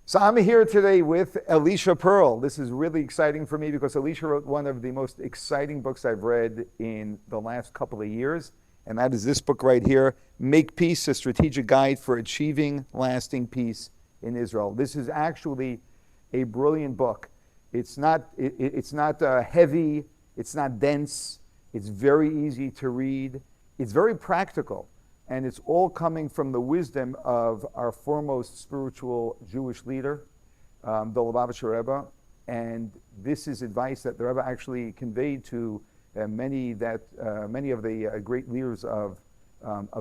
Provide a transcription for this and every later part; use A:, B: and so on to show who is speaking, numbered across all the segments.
A: So I'm here today with Elisha Pearl. This is really exciting for me because Elisha wrote one of the most exciting books I've read in the last couple of years, and that is this book right here, Make Peace, a Strategic Guide for Achieving Lasting Peace in Israel. This is actually a brilliant book. It's not heavy, it's not dense, it's very easy to read, it's very practical. And it's all coming from the wisdom of our foremost spiritual Jewish leader, the Lubavitcher Rebbe. And this is advice that the Rebbe actually conveyed to many of the great leaders of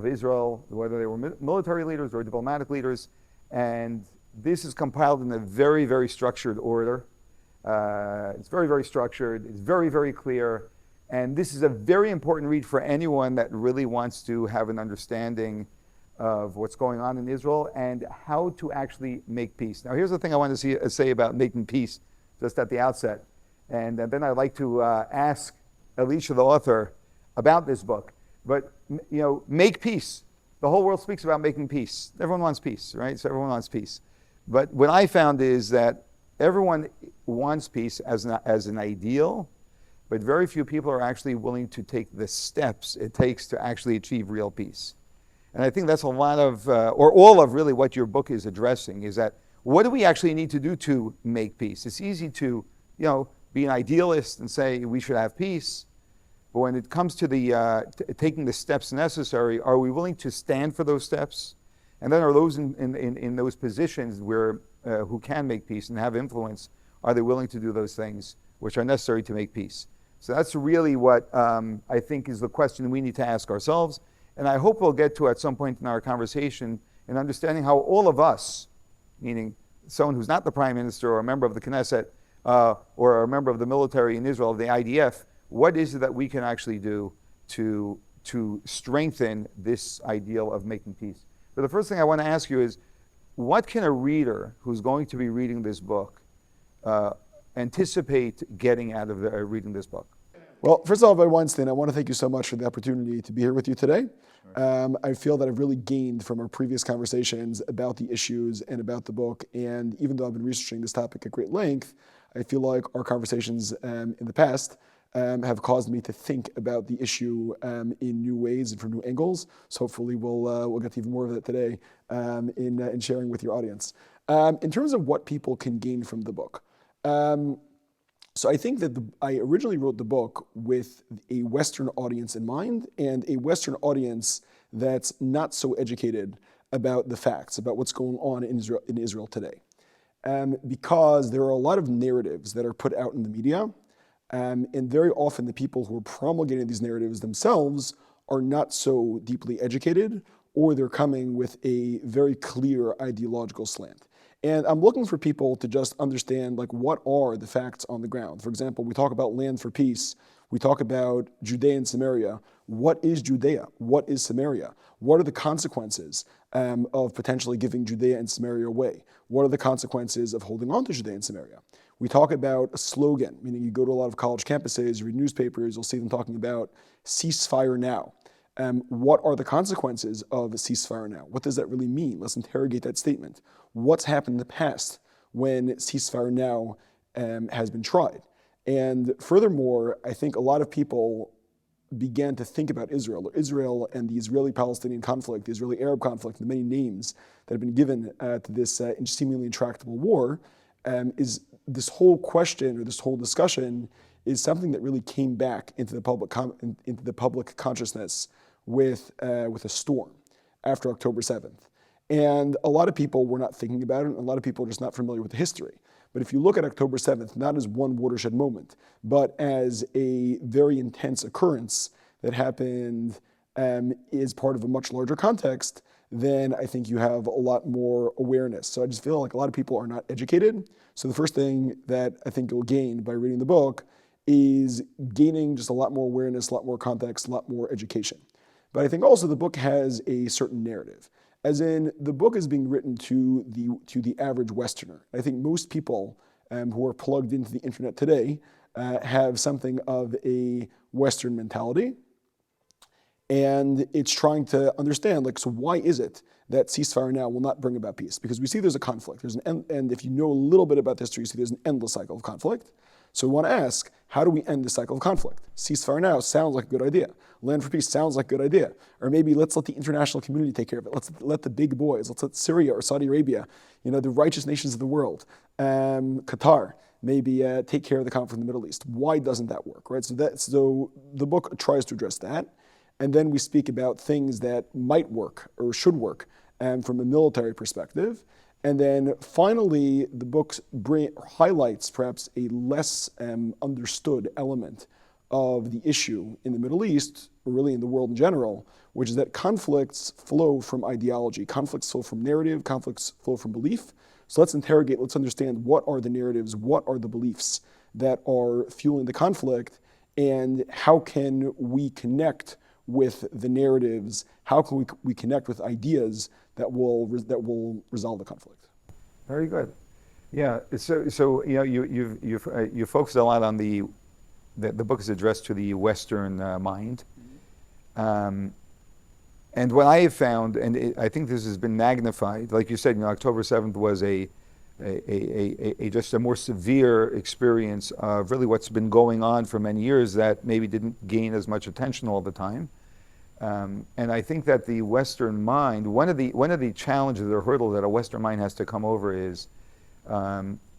A: Israel, whether they were military leaders or diplomatic leaders. And this is compiled in a very, very structured order. It's very, very structured. It's very, very clear. And this is a very important read for anyone that really wants to have an understanding of what's going on in Israel and how to actually make peace. Now, here's the thing I want to say about making peace just at the outset. And then I'd like to ask Elisha, the author, about this book. But, make peace. The whole world speaks about making peace. Everyone wants peace, right? So everyone wants peace. But what I found is that everyone wants peace as an ideal, but very few people are actually willing to take the steps it takes to actually achieve real peace. And I think that's a lot of, or all of really what your book is addressing, is that what do we actually need to do to make peace? It's easy to, be an idealist and say we should have peace, but when it comes to the taking the steps necessary, are we willing to stand for those steps? And then are those in those positions where who can make peace and have influence, are they willing to do those things which are necessary to make peace? So that's really what I think is the question we need to ask ourselves. And I hope we'll get to at some point in our conversation in understanding how all of us, meaning someone who's not the prime minister or a member of the Knesset or a member of the military in Israel, the IDF, what is it that we can actually do to strengthen this ideal of making peace? But the first thing I want to ask you is, what can a reader who's going to be reading this book anticipate getting out of reading this book?
B: Well, first of all, Rabbi Weinstein, I want to thank you so much for the opportunity to be here with you today. I feel that I've really gained from our previous conversations about the issues and about the book. And even though I've been researching this topic at great length, I feel like our conversations in the past have caused me to think about the issue in new ways and from new angles. So hopefully we'll get to even more of that today in sharing with your audience. In terms of what people can gain from the book, so I think that I originally wrote the book with a Western audience in mind, and a Western audience that's not so educated about the facts, about what's going on in Israel today. Because there are a lot of narratives that are put out in the media, and very often the people who are promulgating these narratives themselves are not so deeply educated, or they're coming with a very clear ideological slant. And I'm looking for people to just understand, what are the facts on the ground? For example, we talk about land for peace. We talk about Judea and Samaria. What is Judea? What is Samaria? What are the consequences of potentially giving Judea and Samaria away? What are the consequences of holding on to Judea and Samaria? We talk about a slogan, meaning you go to a lot of college campuses, you read newspapers, you'll see them talking about ceasefire now. What are the consequences of a ceasefire now? What does that really mean? Let's interrogate that statement. What's happened in the past when ceasefire now has been tried? And furthermore, I think a lot of people began to think about Israel and the Israeli-Palestinian conflict, the Israeli-Arab conflict, the many names that have been given to this seemingly intractable war, is this whole question or this whole discussion is something that really came back into the public consciousness with a storm after October 7th. And a lot of people were not thinking about it, and a lot of people are just not familiar with the history. But if you look at October 7th, not as one watershed moment, but as a very intense occurrence that happened is part of a much larger context, then I think you have a lot more awareness. So I just feel like a lot of people are not educated. So the first thing that I think you'll gain by reading the book is gaining just a lot more awareness, a lot more context, a lot more education. But I think also the book has a certain narrative. As in, the book is being written to the average Westerner. I think most people who are plugged into the internet today have something of a Western mentality. And it's trying to understand, so why is it that ceasefire now will not bring about peace, because we see there's a conflict. And if you know a little bit about history, you see there's an endless cycle of conflict. So we want to ask, how do we end the cycle of conflict? Ceasefire now sounds like a good idea. Land for peace sounds like a good idea. Or maybe let's let the international community take care of it. Let's let the big boys, let's let Syria or Saudi Arabia, the righteous nations of the world, Qatar, maybe take care of the conflict in the Middle East. Why doesn't that work, right? So the book tries to address that. And then we speak about things that might work or should work from a military perspective. And then finally, the book highlights perhaps a less understood element of the issue in the Middle East, or really in the world in general, which is that conflicts flow from ideology. Conflicts flow from narrative, conflicts flow from belief. So let's understand what are the narratives, what are the beliefs that are fueling the conflict, and how can we connect with the narratives, how can we connect with ideas that will resolve the conflict.
A: Very good. Yeah. So you focused a lot on the book is addressed to the Western mind, and what I have found, and I think this has been magnified, like you said, October 7th was a just a more severe experience of really what's been going on for many years that maybe didn't gain as much attention all the time. And I think that the Western mind, one of the challenges or hurdles that a Western mind has to come over is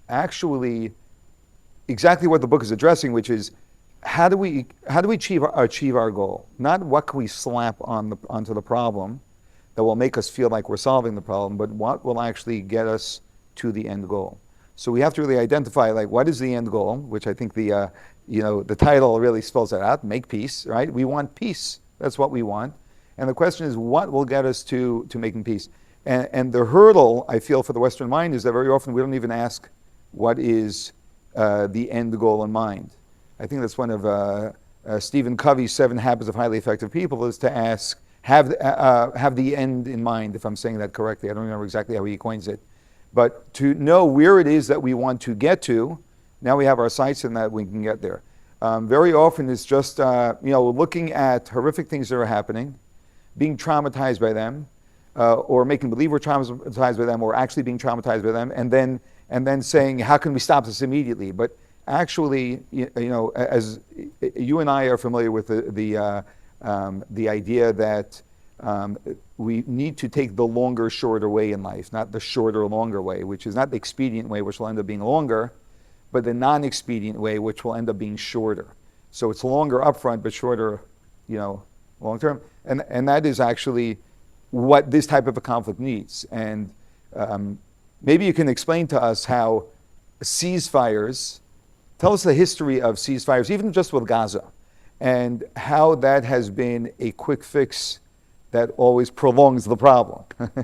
A: actually exactly what the book is addressing, which is how do we achieve our goal? Not what can we slap onto the problem that will make us feel like we're solving the problem, but what will actually get us to the end goal. So we have to really identify what is the end goal, which I think the title really spells that out. Make peace, right? We want peace. That's what we want. And the question is, what will get us to making peace? And the hurdle, I feel, for the Western mind is that very often we don't even ask what is the end goal in mind. I think that's one of Stephen Covey's 7 Habits of Highly Effective People is to ask, have the end in mind, if I'm saying that correctly. I don't remember exactly how he coins it. But to know where it is that we want to get to, now we have our sights in that we can get there. Very often it's just looking at horrific things that are happening, being traumatized by them, or making believe we're traumatized by them, or actually being traumatized by them, and then saying, how can we stop this immediately? But actually, as you and I are familiar with the idea that we need to take the longer, shorter way in life, not the shorter, longer way, which is not the expedient way, which will end up being longer, but the non-expedient way, which will end up being shorter. So it's longer upfront, but shorter, long term. And that is actually what this type of a conflict needs. And maybe you can explain to us how ceasefires, tell us the history of ceasefires, even just with Gaza, and how that has been a quick fix that always prolongs the problem.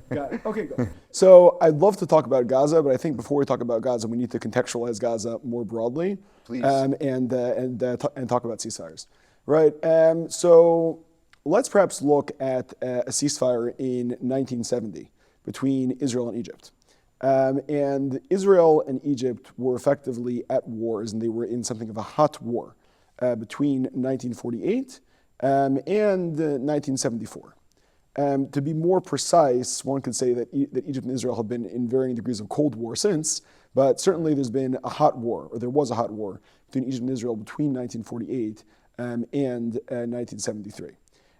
B: Got it. Okay, good. So I'd love to talk about Gaza, but I think before we talk about Gaza, we need to contextualize Gaza more broadly.
A: Please.
B: And talk about ceasefires. Right. So let's perhaps look at a ceasefire in 1970 between Israel and Egypt. And Israel and Egypt were effectively at wars, and they were in something of a hot war between 1948 and 1974. To be more precise, one could say that Egypt and Israel have been in varying degrees of Cold War since, but certainly there was a hot war between Egypt and Israel between 1948 and 1973.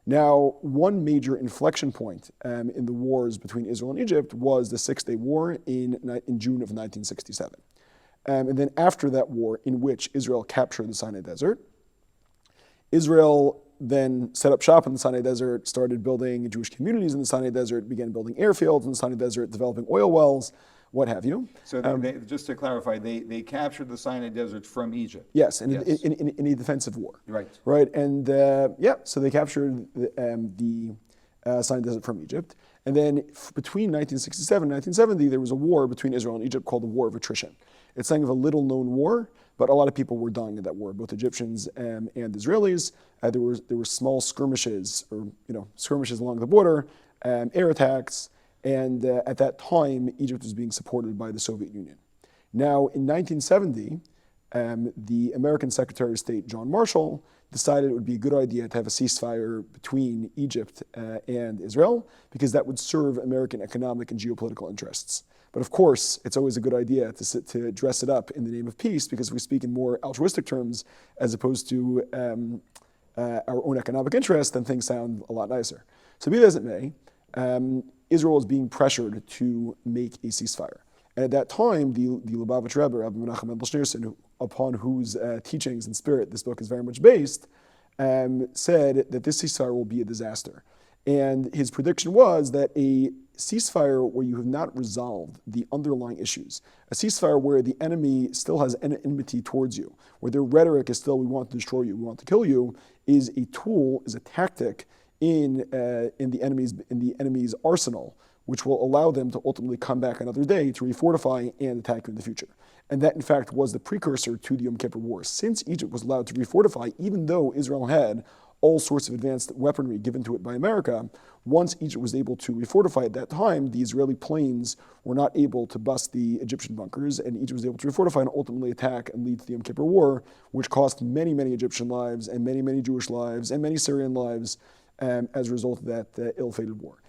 B: Now, one major inflection point in the wars between Israel and Egypt was the Six-Day War in June of 1967. And then after that war, in which Israel captured the Sinai Desert, Israel then set up shop in the Sinai Desert, started building Jewish communities in the Sinai Desert, began building airfields in the Sinai Desert, developing oil wells, what have you.
A: So just to clarify, they captured the Sinai Desert from Egypt.
B: Yes, in a defensive war.
A: Right.
B: Right, and so they captured the Sinai Desert from Egypt. And then between 1967 and 1970, there was a war between Israel and Egypt called the War of Attrition. It's something of a little-known war, but a lot of people were dying in that war, both Egyptians and Israelis. There were small skirmishes, skirmishes along the border, air attacks, and at that time, Egypt was being supported by the Soviet Union. Now, in 1970, the American Secretary of State, John Marshall, decided it would be a good idea to have a ceasefire between Egypt and Israel, because that would serve American economic and geopolitical interests. But of course, it's always a good idea to dress it up in the name of peace, because we speak in more altruistic terms as opposed to our own economic interests, then things sound a lot nicer. So be that as it may, Israel is being pressured to make a ceasefire. And at that time, the Lubavitch Rebbe, Rabbi Menachem, upon whose teachings and spirit this book is very much based, said that this ceasefire will be a disaster. And his prediction was that a ceasefire where you have not resolved the underlying issues, a ceasefire where the enemy still has an enmity towards you, where their rhetoric is still, we want to destroy you, we want to kill you, is a tool, is a tactic in the enemy's arsenal, which will allow them to ultimately come back another day to refortify and attack you in the future. And that, in fact, was the precursor to the Yom Kippur War. Since Egypt was allowed to refortify, even though Israel had all sorts of advanced weaponry given to it by America, once Egypt was able to refortify at that time, the Israeli planes were not able to bust the Egyptian bunkers, and Egypt was able to refortify and ultimately attack and lead to the Yom Kippur War, which cost many, many Egyptian lives, and many, many Jewish lives, and many Syrian lives as a result of that ill-fated war.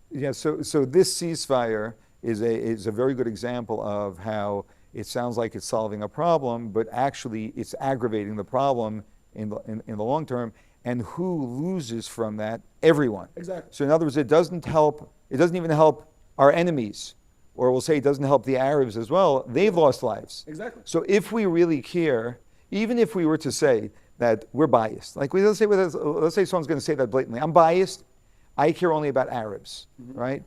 A: Yeah, so this ceasefire is a very good example of how it sounds like it's solving a problem, but actually it's aggravating the problem in the long term. And who loses from that? Everyone.
B: Exactly.
A: So in other words, it doesn't even help our enemies, or we'll say it doesn't help the Arabs as well. They've lost lives.
B: Exactly.
A: So if we really care, even if we were to say that we're biased, like let's say someone's going to say that blatantly, I'm biased, I care only about Arabs, right?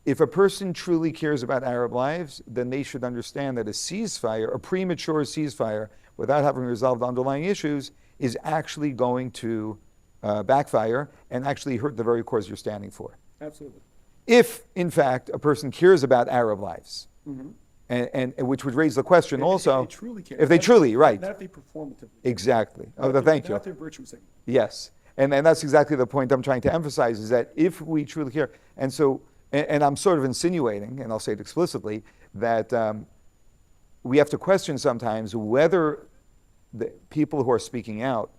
A: If a person truly cares about Arab lives, then they should understand that a ceasefire, a premature ceasefire, without having resolved the underlying issues, is actually going to backfire and actually hurt the very cause you're standing for.
B: Absolutely.
A: If, in fact, a person cares about Arab lives, and which would raise the question also,
B: if they truly care,
A: if they truly, right.
B: Not if they performatively.
A: Exactly. Thank you.
B: Not their virtue signaling.
A: Yes. And that's exactly the point I'm trying to emphasize, is that if we truly care, and so, and I'm sort of insinuating, and I'll say it explicitly, that we have to question sometimes whether the people who are speaking out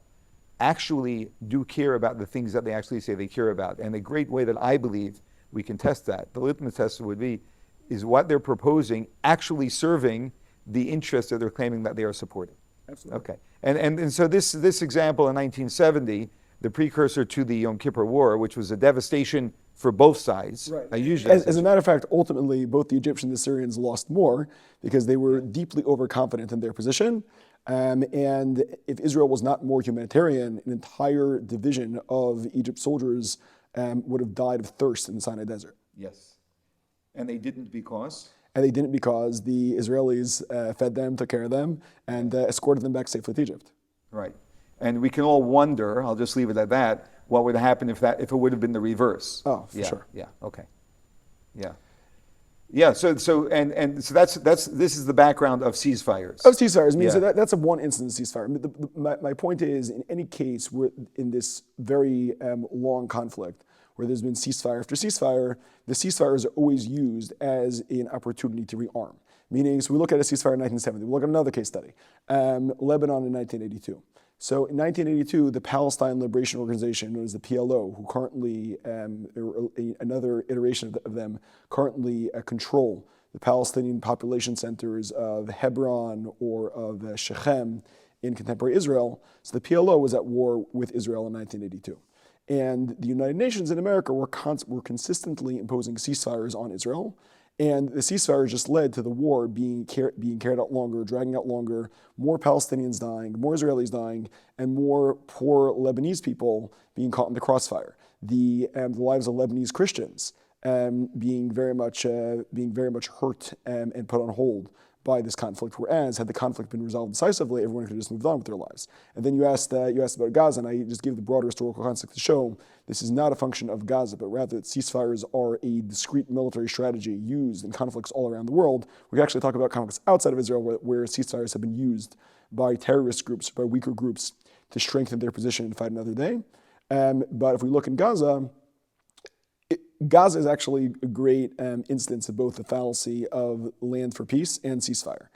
A: actually do care about the things that they actually say they care about. And a great way that I believe we can test that, the litmus test would be, is what they're proposing actually serving the interests that they're claiming that they are supporting.
B: Absolutely.
A: Okay. And so this example in 1970, the precursor to the Yom Kippur War, which was a devastation for both sides.
B: Right. As a matter of fact, ultimately, both the Egyptians and the Syrians lost more because they were deeply overconfident in their position. And if Israel was not more humanitarian, an entire division of Egypt's soldiers would have died of thirst in the Sinai Desert.
A: Yes. And they didn't because?
B: And they didn't because the Israelis fed them, took care of them, and escorted them back safely to Egypt.
A: Right. And we can all wonder, I'll just leave it at that, what would have happened if it would have been the reverse.
B: Oh, for sure.
A: Yeah, okay. Yeah. Yeah, so that's this is the background of ceasefires.
B: Of ceasefires. I mean,
A: Yeah.
B: so that's a one instance of ceasefire. My point is, in any case, we're in this very long conflict where there's been ceasefire after ceasefire, the ceasefires are always used as an opportunity to rearm. Meaning, so we look at a ceasefire in 1970, we look at another case study, Lebanon in 1982. So in 1982, the Palestine Liberation Organization, known as the PLO, who currently, another iteration of them, currently control the Palestinian population centers of Hebron or of Shechem in contemporary Israel. So the PLO was at war with Israel in 1982. And the United Nations in America were consistently imposing ceasefires on Israel. And the ceasefire just led to the war being carried out longer, dragging out longer, more Palestinians dying, more Israelis dying, and more poor Lebanese people being caught in the crossfire. The lives of Lebanese Christians being very much hurt and put on hold by this conflict. Whereas had the conflict been resolved decisively, everyone could have just moved on with their lives. And then you asked about Gaza, and I just give the broader historical context to show this is not a function of Gaza, but rather that ceasefires are a discrete military strategy used in conflicts all around the world. We can actually talk about conflicts outside of Israel where ceasefires have been used by terrorist groups, by weaker groups, to strengthen their position and fight another day. But if we look in Gaza, Gaza is actually a great instance of both the fallacy of land for peace and ceasefire.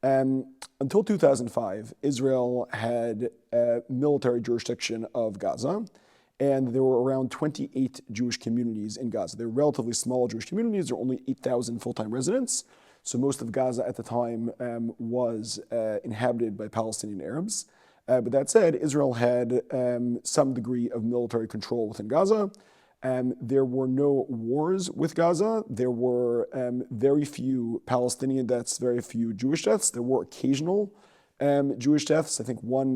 B: Until 2005, Israel had military jurisdiction of Gaza, and there were around 28 Jewish communities in Gaza. They were relatively small Jewish communities. There were only 8,000 full-time residents. So most of Gaza at the time was inhabited by Palestinian Arabs. But that said, Israel had some degree of military control within Gaza. There were no wars with Gaza. There were very few Palestinian deaths, very few Jewish deaths. There were occasional Jewish deaths. I think one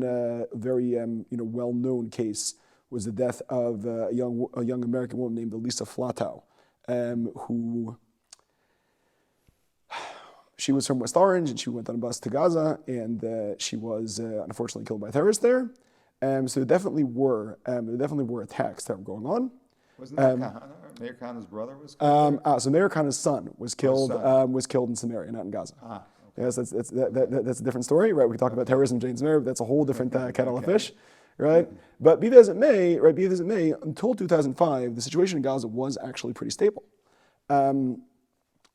B: very well-known case was the death of a young American woman named Elisa Flatow, who she was from West Orange, and she went on a bus to Gaza, and she was unfortunately killed by terrorists there. So there definitely were attacks that were going on.
A: Wasn't that Meir Kahana's brother was killed?
B: So Meir Kahana's son was killed in Samaria, not in Gaza.
A: Okay.
B: Yes, that's a different story, right? We can talk about terrorism in Samaria, but that's a whole different kettle of fish, right? But be that as it may, until 2005, the situation in Gaza was actually pretty stable.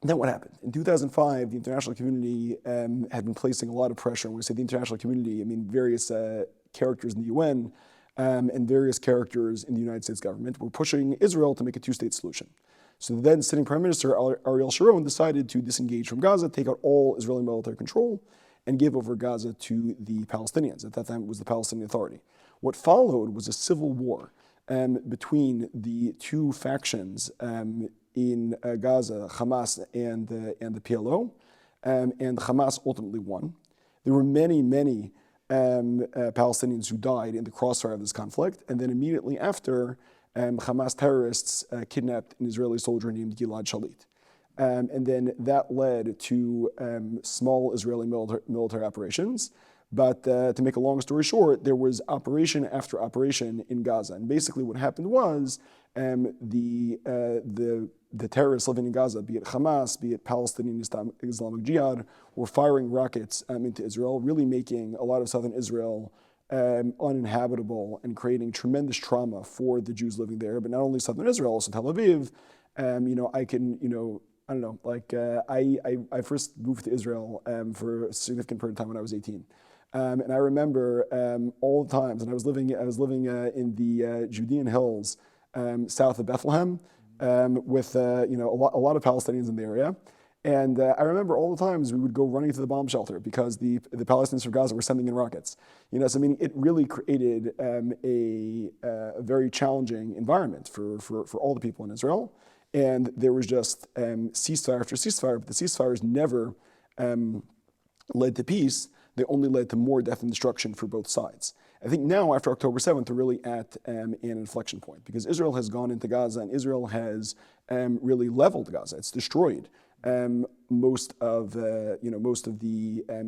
B: Then what happened? In 2005, the international community had been placing a lot of pressure. When we say the international community, I mean various characters in the UN and various characters in the United States government were pushing Israel to make a two-state solution. So the then sitting Prime Minister Ariel Sharon decided to disengage from Gaza, take out all Israeli military control, and give over Gaza to the Palestinians. At that time, it was the Palestinian Authority. What followed was a civil war between the two factions in Gaza, Hamas and the PLO, and Hamas ultimately won. There were many Palestinians who died in the crossfire of this conflict, and then immediately after, Hamas terrorists kidnapped an Israeli soldier named Gilad Shalit. And then that led to small Israeli military operations. But to make a long story short, there was operation after operation in Gaza. And basically what happened was the terrorists living in Gaza, be it Hamas, be it Palestinian Islamic Jihad, were firing rockets into Israel, really making a lot of southern Israel uninhabitable and creating tremendous trauma for the Jews living there. But not only southern Israel, also Tel Aviv. I first moved to Israel for a significant period of time when I was 18. And I remember all the times, and I was living in the Judean Hills south of Bethlehem with a lot of Palestinians in the area. And I remember all the times we would go running to the bomb shelter because the Palestinians from Gaza were sending in rockets. So I mean, it really created a very challenging environment for all the people in Israel. And there was just ceasefire after ceasefire, but the ceasefires never led to peace. They only led to more death and destruction for both sides. I think now, after October 7th, we're really at an inflection point because Israel has gone into Gaza and Israel has really leveled Gaza. It's destroyed most of the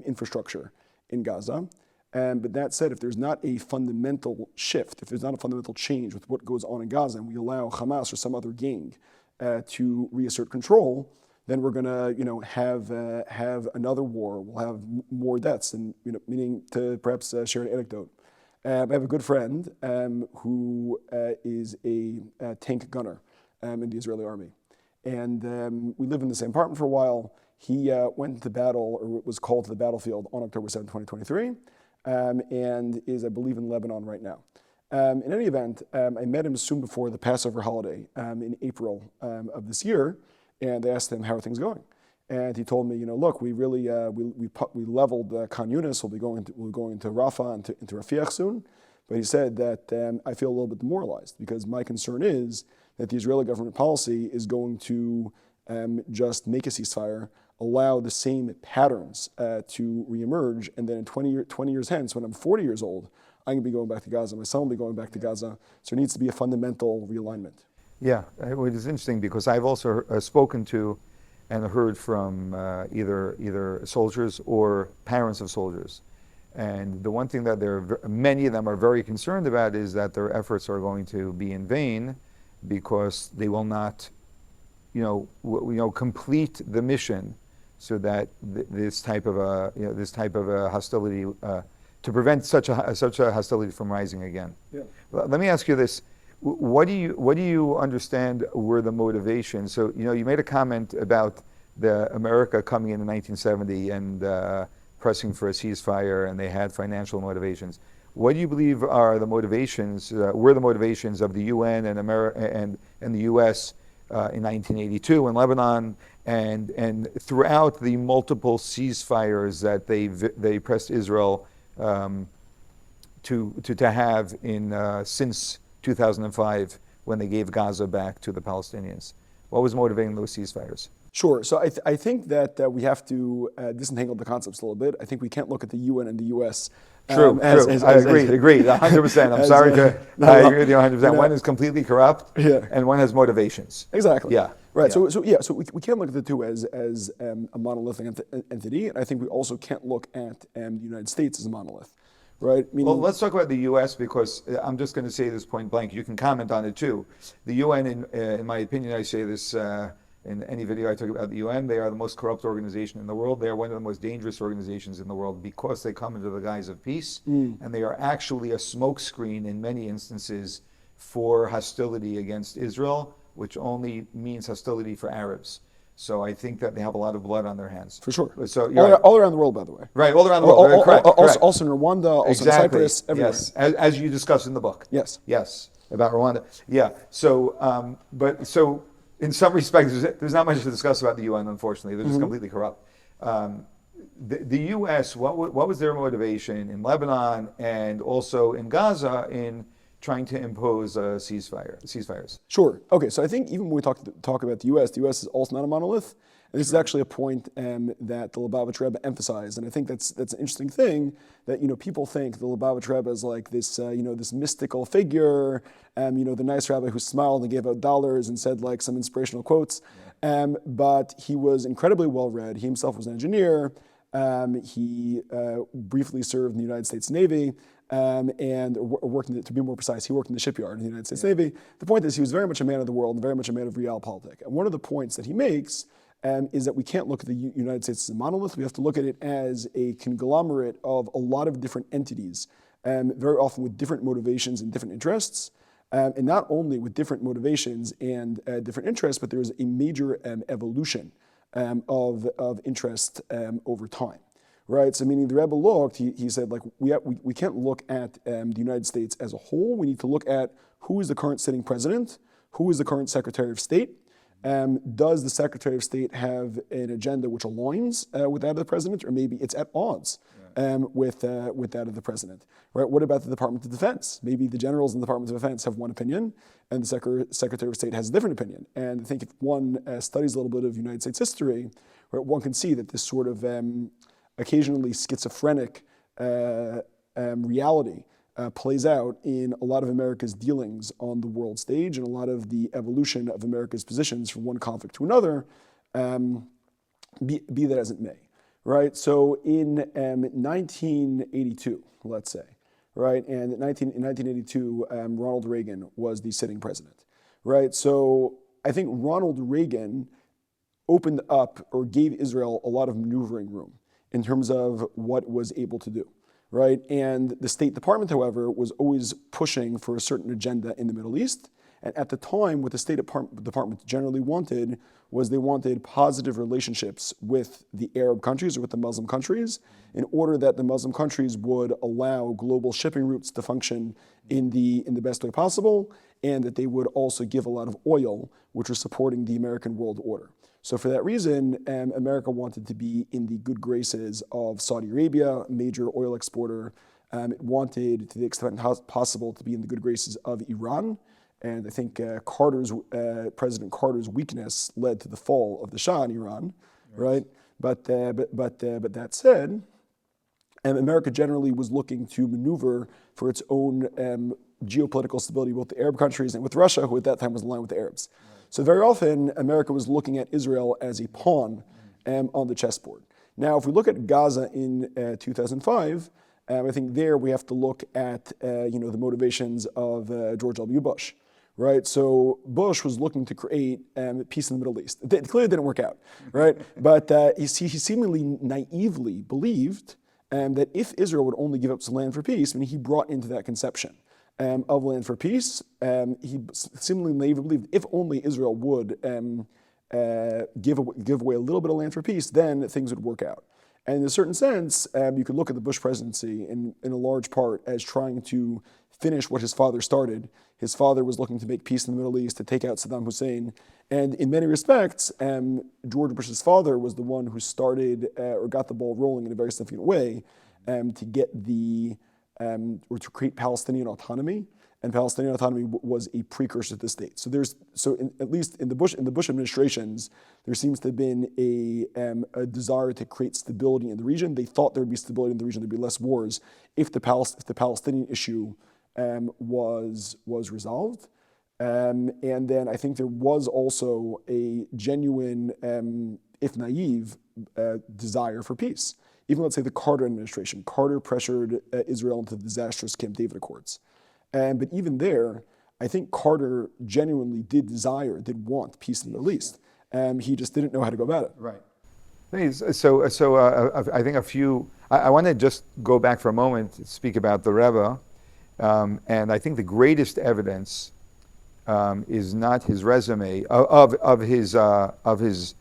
B: infrastructure in Gaza. But that said, if there's not a fundamental shift, if there's not a fundamental change with what goes on in Gaza, and we allow Hamas or some other gang to reassert control, then we're going to, have another war. We'll have more deaths, and meaning to perhaps share an anecdote. I have a good friend who is a tank gunner in the Israeli army, and we lived in the same apartment for a while. He went to battle, or was called to the battlefield on October 7, 2023, and is, I believe, in Lebanon right now. In any event, I met him soon before the Passover holiday in April of this year. And I asked him, how are things going? And he told me, look, we really we leveled Khan Yunis. We're going into Rafah and into Rafiach soon. But he said that I feel a little bit demoralized because my concern is that the Israeli government policy is going to just make a ceasefire, allow the same patterns to reemerge, and then in 20 years hence, when I'm 40 years old, I'm going to be going back to Gaza. My son will be going back to Gaza. So there needs to be a fundamental realignment.
A: Yeah, it is interesting because I've also spoken to and heard from either soldiers or parents of soldiers. And the one thing that many of them are very concerned about is that their efforts are going to be in vain because they will not, complete the mission, so that this type of a hostility to prevent such a hostility from rising again.
B: Yeah.
A: Let me ask you this. What do you understand were the motivations? So, you made a comment about the America coming in 1970 and pressing for a ceasefire, and they had financial motivations. What do you believe are the motivations? Were the motivations of the UN and the U.S. In 1982 in Lebanon, and throughout the multiple ceasefires that they pressed Israel to have since 2005, when they gave Gaza back to the Palestinians? What was motivating those ceasefires?
B: Sure. So I think that we have to disentangle the concepts a little bit. I think we can't look at the UN and the U.S.
A: True. I agree, 100%. I'm sorry I agree with you 100%. One is completely corrupt, and one has motivations.
B: Exactly.
A: Yeah.
B: Right. Yeah. So we can't look at the two as a monolithic entity, and I think we also can't look at the United States as a monolith. Right.
A: Well, let's talk about the U.S. because I'm just going to say this point blank. You can comment on it too. The UN, in my opinion, I say this in any video I talk about the UN, they are the most corrupt organization in the world. They are one of the most dangerous organizations in the world because they come under the guise of peace, and they are actually a smokescreen in many instances for hostility against Israel, which only means hostility for Arabs. So I think that they have a lot of blood on their hands.
B: For sure.
A: So
B: all around the world, by the way.
A: Right, all around the world. Correct.
B: Also in Rwanda, also in Cyprus, everywhere.
A: Yes, as you discuss in the book.
B: Yes.
A: Yes, about Rwanda. Yeah. So, so in some respects, there's not much to discuss about the UN. Unfortunately, they're just completely corrupt. The U.S. What was their motivation in Lebanon and also in Gaza in trying to impose ceasefires?
B: Sure. Okay. So I think even when we talk about the U.S. is also not a monolith. And this is actually a point that the Lubavitch Rebbe emphasized, and I think that's an interesting thing that people think the Lubavitch Rebbe is like this this mystical figure, the nice rabbi who smiled and gave out dollars and said like some inspirational quotes, but he was incredibly well read. He himself was an engineer. He briefly served in the United States Navy. And worked to be more precise, he worked in the shipyard in the United States Navy. The point is, he was very much a man of the world and very much a man of realpolitik. And one of the points that he makes is that we can't look at the United States as a monolith. We have to look at it as a conglomerate of a lot of different entities, very often with different motivations and different interests. And not only with different motivations and different interests, but there's a major evolution of interest over time. Right, so meaning the Rebbe looked, he said, like, we can't look at the United States as a whole. We need to look at who is the current sitting president, who is the current Secretary of State. Does the Secretary of State have an agenda which aligns with that of the president, or maybe it's at odds with that of the president? Right. What about the Department of Defense? Maybe the generals in the Department of Defense have one opinion, and the Secretary of State has a different opinion. And I think if one studies a little bit of United States history, right, one can see that this sort of occasionally schizophrenic reality plays out in a lot of America's dealings on the world stage and a lot of the evolution of America's positions from one conflict to another, be that as it may, right? So in 1982, let's say, right, and in 1982, Ronald Reagan was the sitting president, right? So I think Ronald Reagan opened up or gave Israel a lot of maneuvering room in terms of what it was able to do, right? And the State Department, however, was always pushing for a certain agenda in the Middle East. And at the time, what the State Department generally wanted was they wanted positive relationships with the Arab countries or with the Muslim countries in order that the Muslim countries would allow global shipping routes to function in the best way possible, and that they would also give a lot of oil, which was supporting the American world order. So for that reason, America wanted to be in the good graces of Saudi Arabia, a major oil exporter. It wanted, to the extent possible, to be in the good graces of Iran. And I think President Carter's weakness led to the fall of the Shah in Iran, right? But that said, America generally was looking to maneuver for its own geopolitical stability with the Arab countries and with Russia, who at that time was aligned with the Arabs. So very often, America was looking at Israel as a pawn on the chessboard. Now, if we look at Gaza in 2005, I think there we have to look at the motivations of George W. Bush, right? So Bush was looking to create peace in the Middle East. It clearly didn't work out, right? But he seemingly naively believed that if Israel would only give up some land for peace, I mean, he brought into that conception of land for peace. He seemingly naively believed if only Israel would give away a little bit of land for peace, then things would work out. And in a certain sense, you could look at the Bush presidency in a large part as trying to finish what his father started. His father was looking to make peace in the Middle East, to take out Saddam Hussein. And in many respects, George Bush's father was the one who started or got the ball rolling in a very significant way to get or to create Palestinian autonomy. And Palestinian autonomy was a precursor to the state. At least in the Bush administrations, there seems to have been a desire to create stability in the region. They thought there would be stability in the region, there'd be less wars if the Palestinian issue was resolved. And then I think there was also a genuine, if naive, desire for peace. Even let's say the Carter administration. Carter pressured Israel into the disastrous Camp David Accords. But even there, I think Carter genuinely did want peace in the Middle East. He just didn't know how to go about it.
A: Right. So I think I want to just go back for a moment to speak about the Rebbe. And I think the greatest evidence is not his resume of his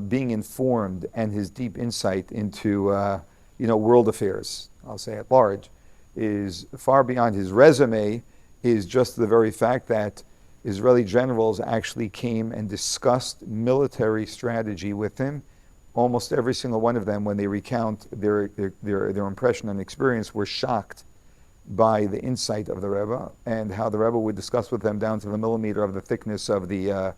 A: being informed and his deep insight into world affairs, I'll say at large, is far beyond his resume, is just the very fact that Israeli generals actually came and discussed military strategy with him. Almost every single one of them, when they recount their impression and experience, were shocked by the insight of the Rebbe and how the Rebbe would discuss with them down to the millimeter of the thickness of the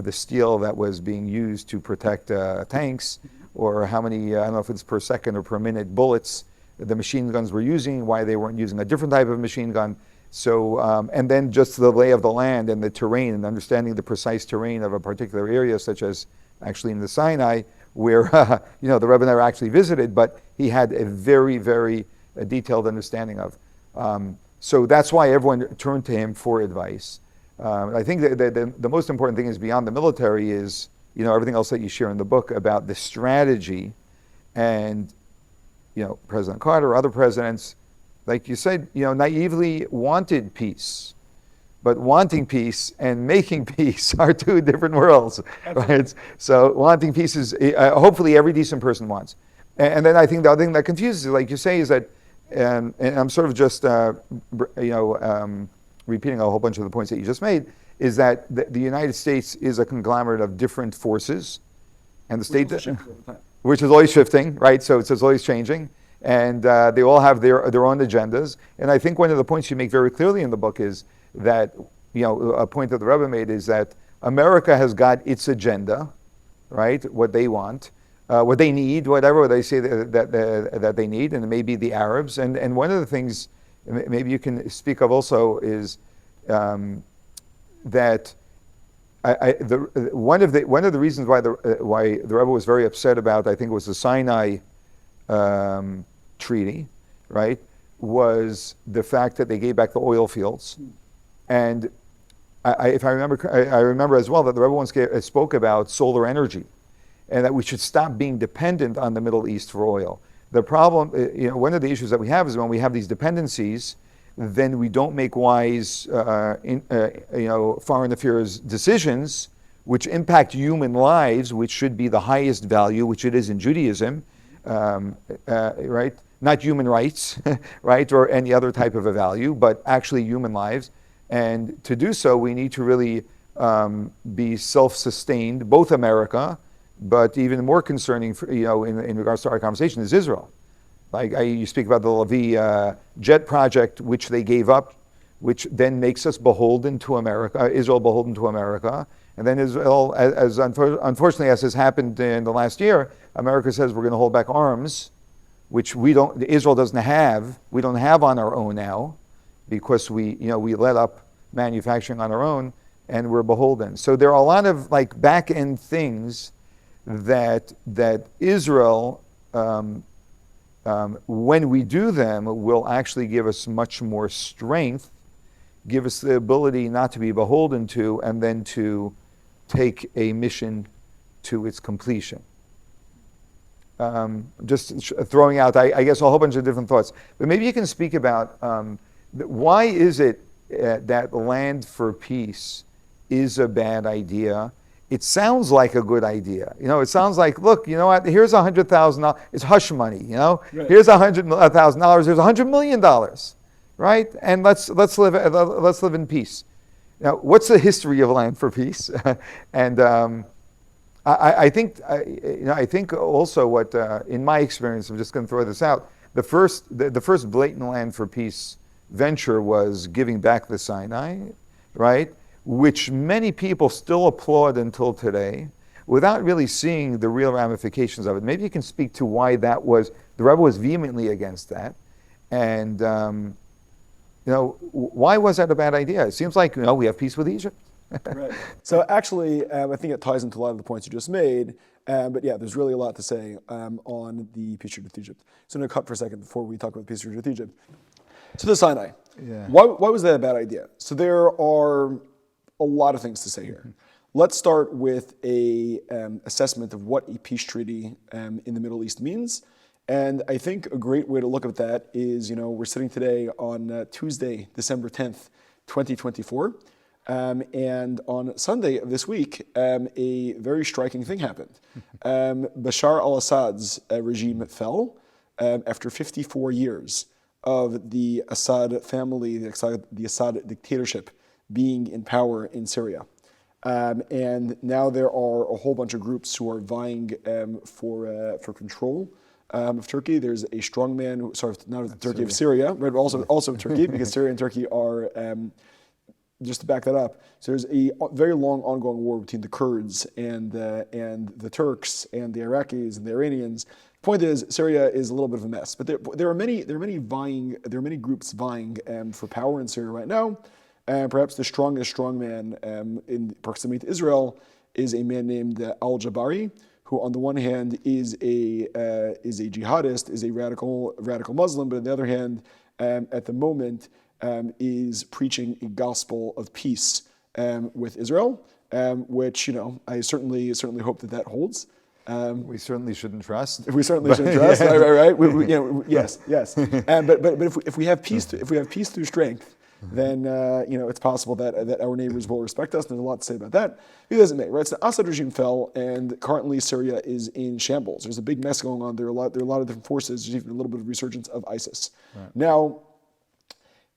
A: steel that was being used to protect tanks, or how many, I don't know if it's per second or per minute, bullets the machine guns were using, why they weren't using a different type of machine gun. So, and then just the lay of the land and the terrain and understanding the precise terrain of a particular area, such as actually in the Sinai, where the Rebbe never actually visited, but he had a very, very detailed understanding of. So that's why everyone turned to him for advice. I think that the most important thing is beyond the military is, everything else that you share in the book about the strategy. And President Carter or other presidents, like you said, naively wanted peace. But wanting peace and making peace are two different worlds, right? So wanting peace is, hopefully every decent person wants. And then I think the other thing that confuses you, like you say, is that, and I'm sort of just, repeating a whole bunch of the points that you just made, is that the United States is a conglomerate of different forces, and the state, which is always shifting, right? So it's always changing, and they all have their own agendas. And I think one of the points you make very clearly in the book is that, a point that the Rebbe made is that America has got its agenda, right? What they want, what they need, whatever they say that they need, and it may be the Arabs. And one of the things maybe you can speak of also is that one of the reasons why the Rebbe was very upset about, I think it was the Sinai treaty, right, was the fact that they gave back the oil fields. And I remember as well that the Rebbe once spoke about solar energy, and that we should stop being dependent on the Middle East for oil. The problem, one of the issues that we have is when we have these dependencies, then we don't make wise, foreign affairs decisions, which impact human lives, which should be the highest value, which it is in Judaism, right? Not human rights, right, or any other type of a value, but actually human lives. And to do so, we need to really be self-sustained, both America, but even more concerning, in regards to our conversation, is Israel. Like you speak about the Levi jet project, which they gave up, which then makes us beholden to America, Israel beholden to America. And then Israel, unfortunately, as has happened in the last year, America says we're going to hold back arms, which Israel doesn't have, we don't have on our own now, because we let up manufacturing on our own, and we're beholden. So there are a lot of back end things that Israel, when we do them, will actually give us much more strength, give us the ability not to be beholden to, and then to take a mission to its completion. Just throwing out, I guess, a whole bunch of different thoughts. But maybe you can speak about why is it that land for peace is a bad idea, it sounds like a good idea. It sounds like, look, you know what? Here's $100,000. It's hush money.
B: Right.
A: Here's $100,000. There's $100 million, right? And let's live in peace. Now, what's the history of Land for Peace? And I think also what, in my experience, I'm just going to throw this out. The first blatant Land for Peace venture was giving back the Sinai, right? Which many people still applaud until today, without really seeing the real ramifications of it. Maybe you can speak to why that was. The Rebbe was vehemently against that, and why was that a bad idea? It seems like we have peace with Egypt.
B: Right. So actually, I think it ties into a lot of the points you just made. But yeah, there's really a lot to say on the peace treaty with Egypt. So I'm going to cut for a second before we talk about the peace treaty with Egypt. So the Sinai.
A: Yeah.
B: Why was that a bad idea? So there are a lot of things to say here. Let's start with a assessment of what a peace treaty in the Middle East means. And I think a great way to look at that is, we're sitting today on Tuesday, December 10th, 2024. And on Sunday of this week, a very striking thing happened. Bashar al-Assad's regime fell after 54 years of the Assad family, the Assad dictatorship being in power in Syria. And now there are a whole bunch of groups who are vying for control of Turkey. There's a strongman, not of Turkey, of Syria, but also of Turkey, because Syria and Turkey are, just to back that up, so there's a very long ongoing war between the Kurds and the Turks and the Iraqis and the Iranians. The point is, Syria is a little bit of a mess, but there are many groups vying for power in Syria right now. Perhaps the strongest strongman in proximity to Israel is a man named al-Jabari, who on the one hand is a jihadist, is a radical Muslim, but on the other hand, at the moment, is preaching a gospel of peace with Israel, which I certainly hope that holds.
A: We certainly shouldn't trust.
B: We certainly shouldn't trust. Yeah. Right. Yes. But if we have peace through strength, then it's possible that our neighbors will respect us. And there's a lot to say about that. It doesn't make right. So the Assad regime fell, and currently Syria is in shambles. There's a big mess going on. There are a lot of different forces. There's even a little bit of resurgence of ISIS. Right. Now,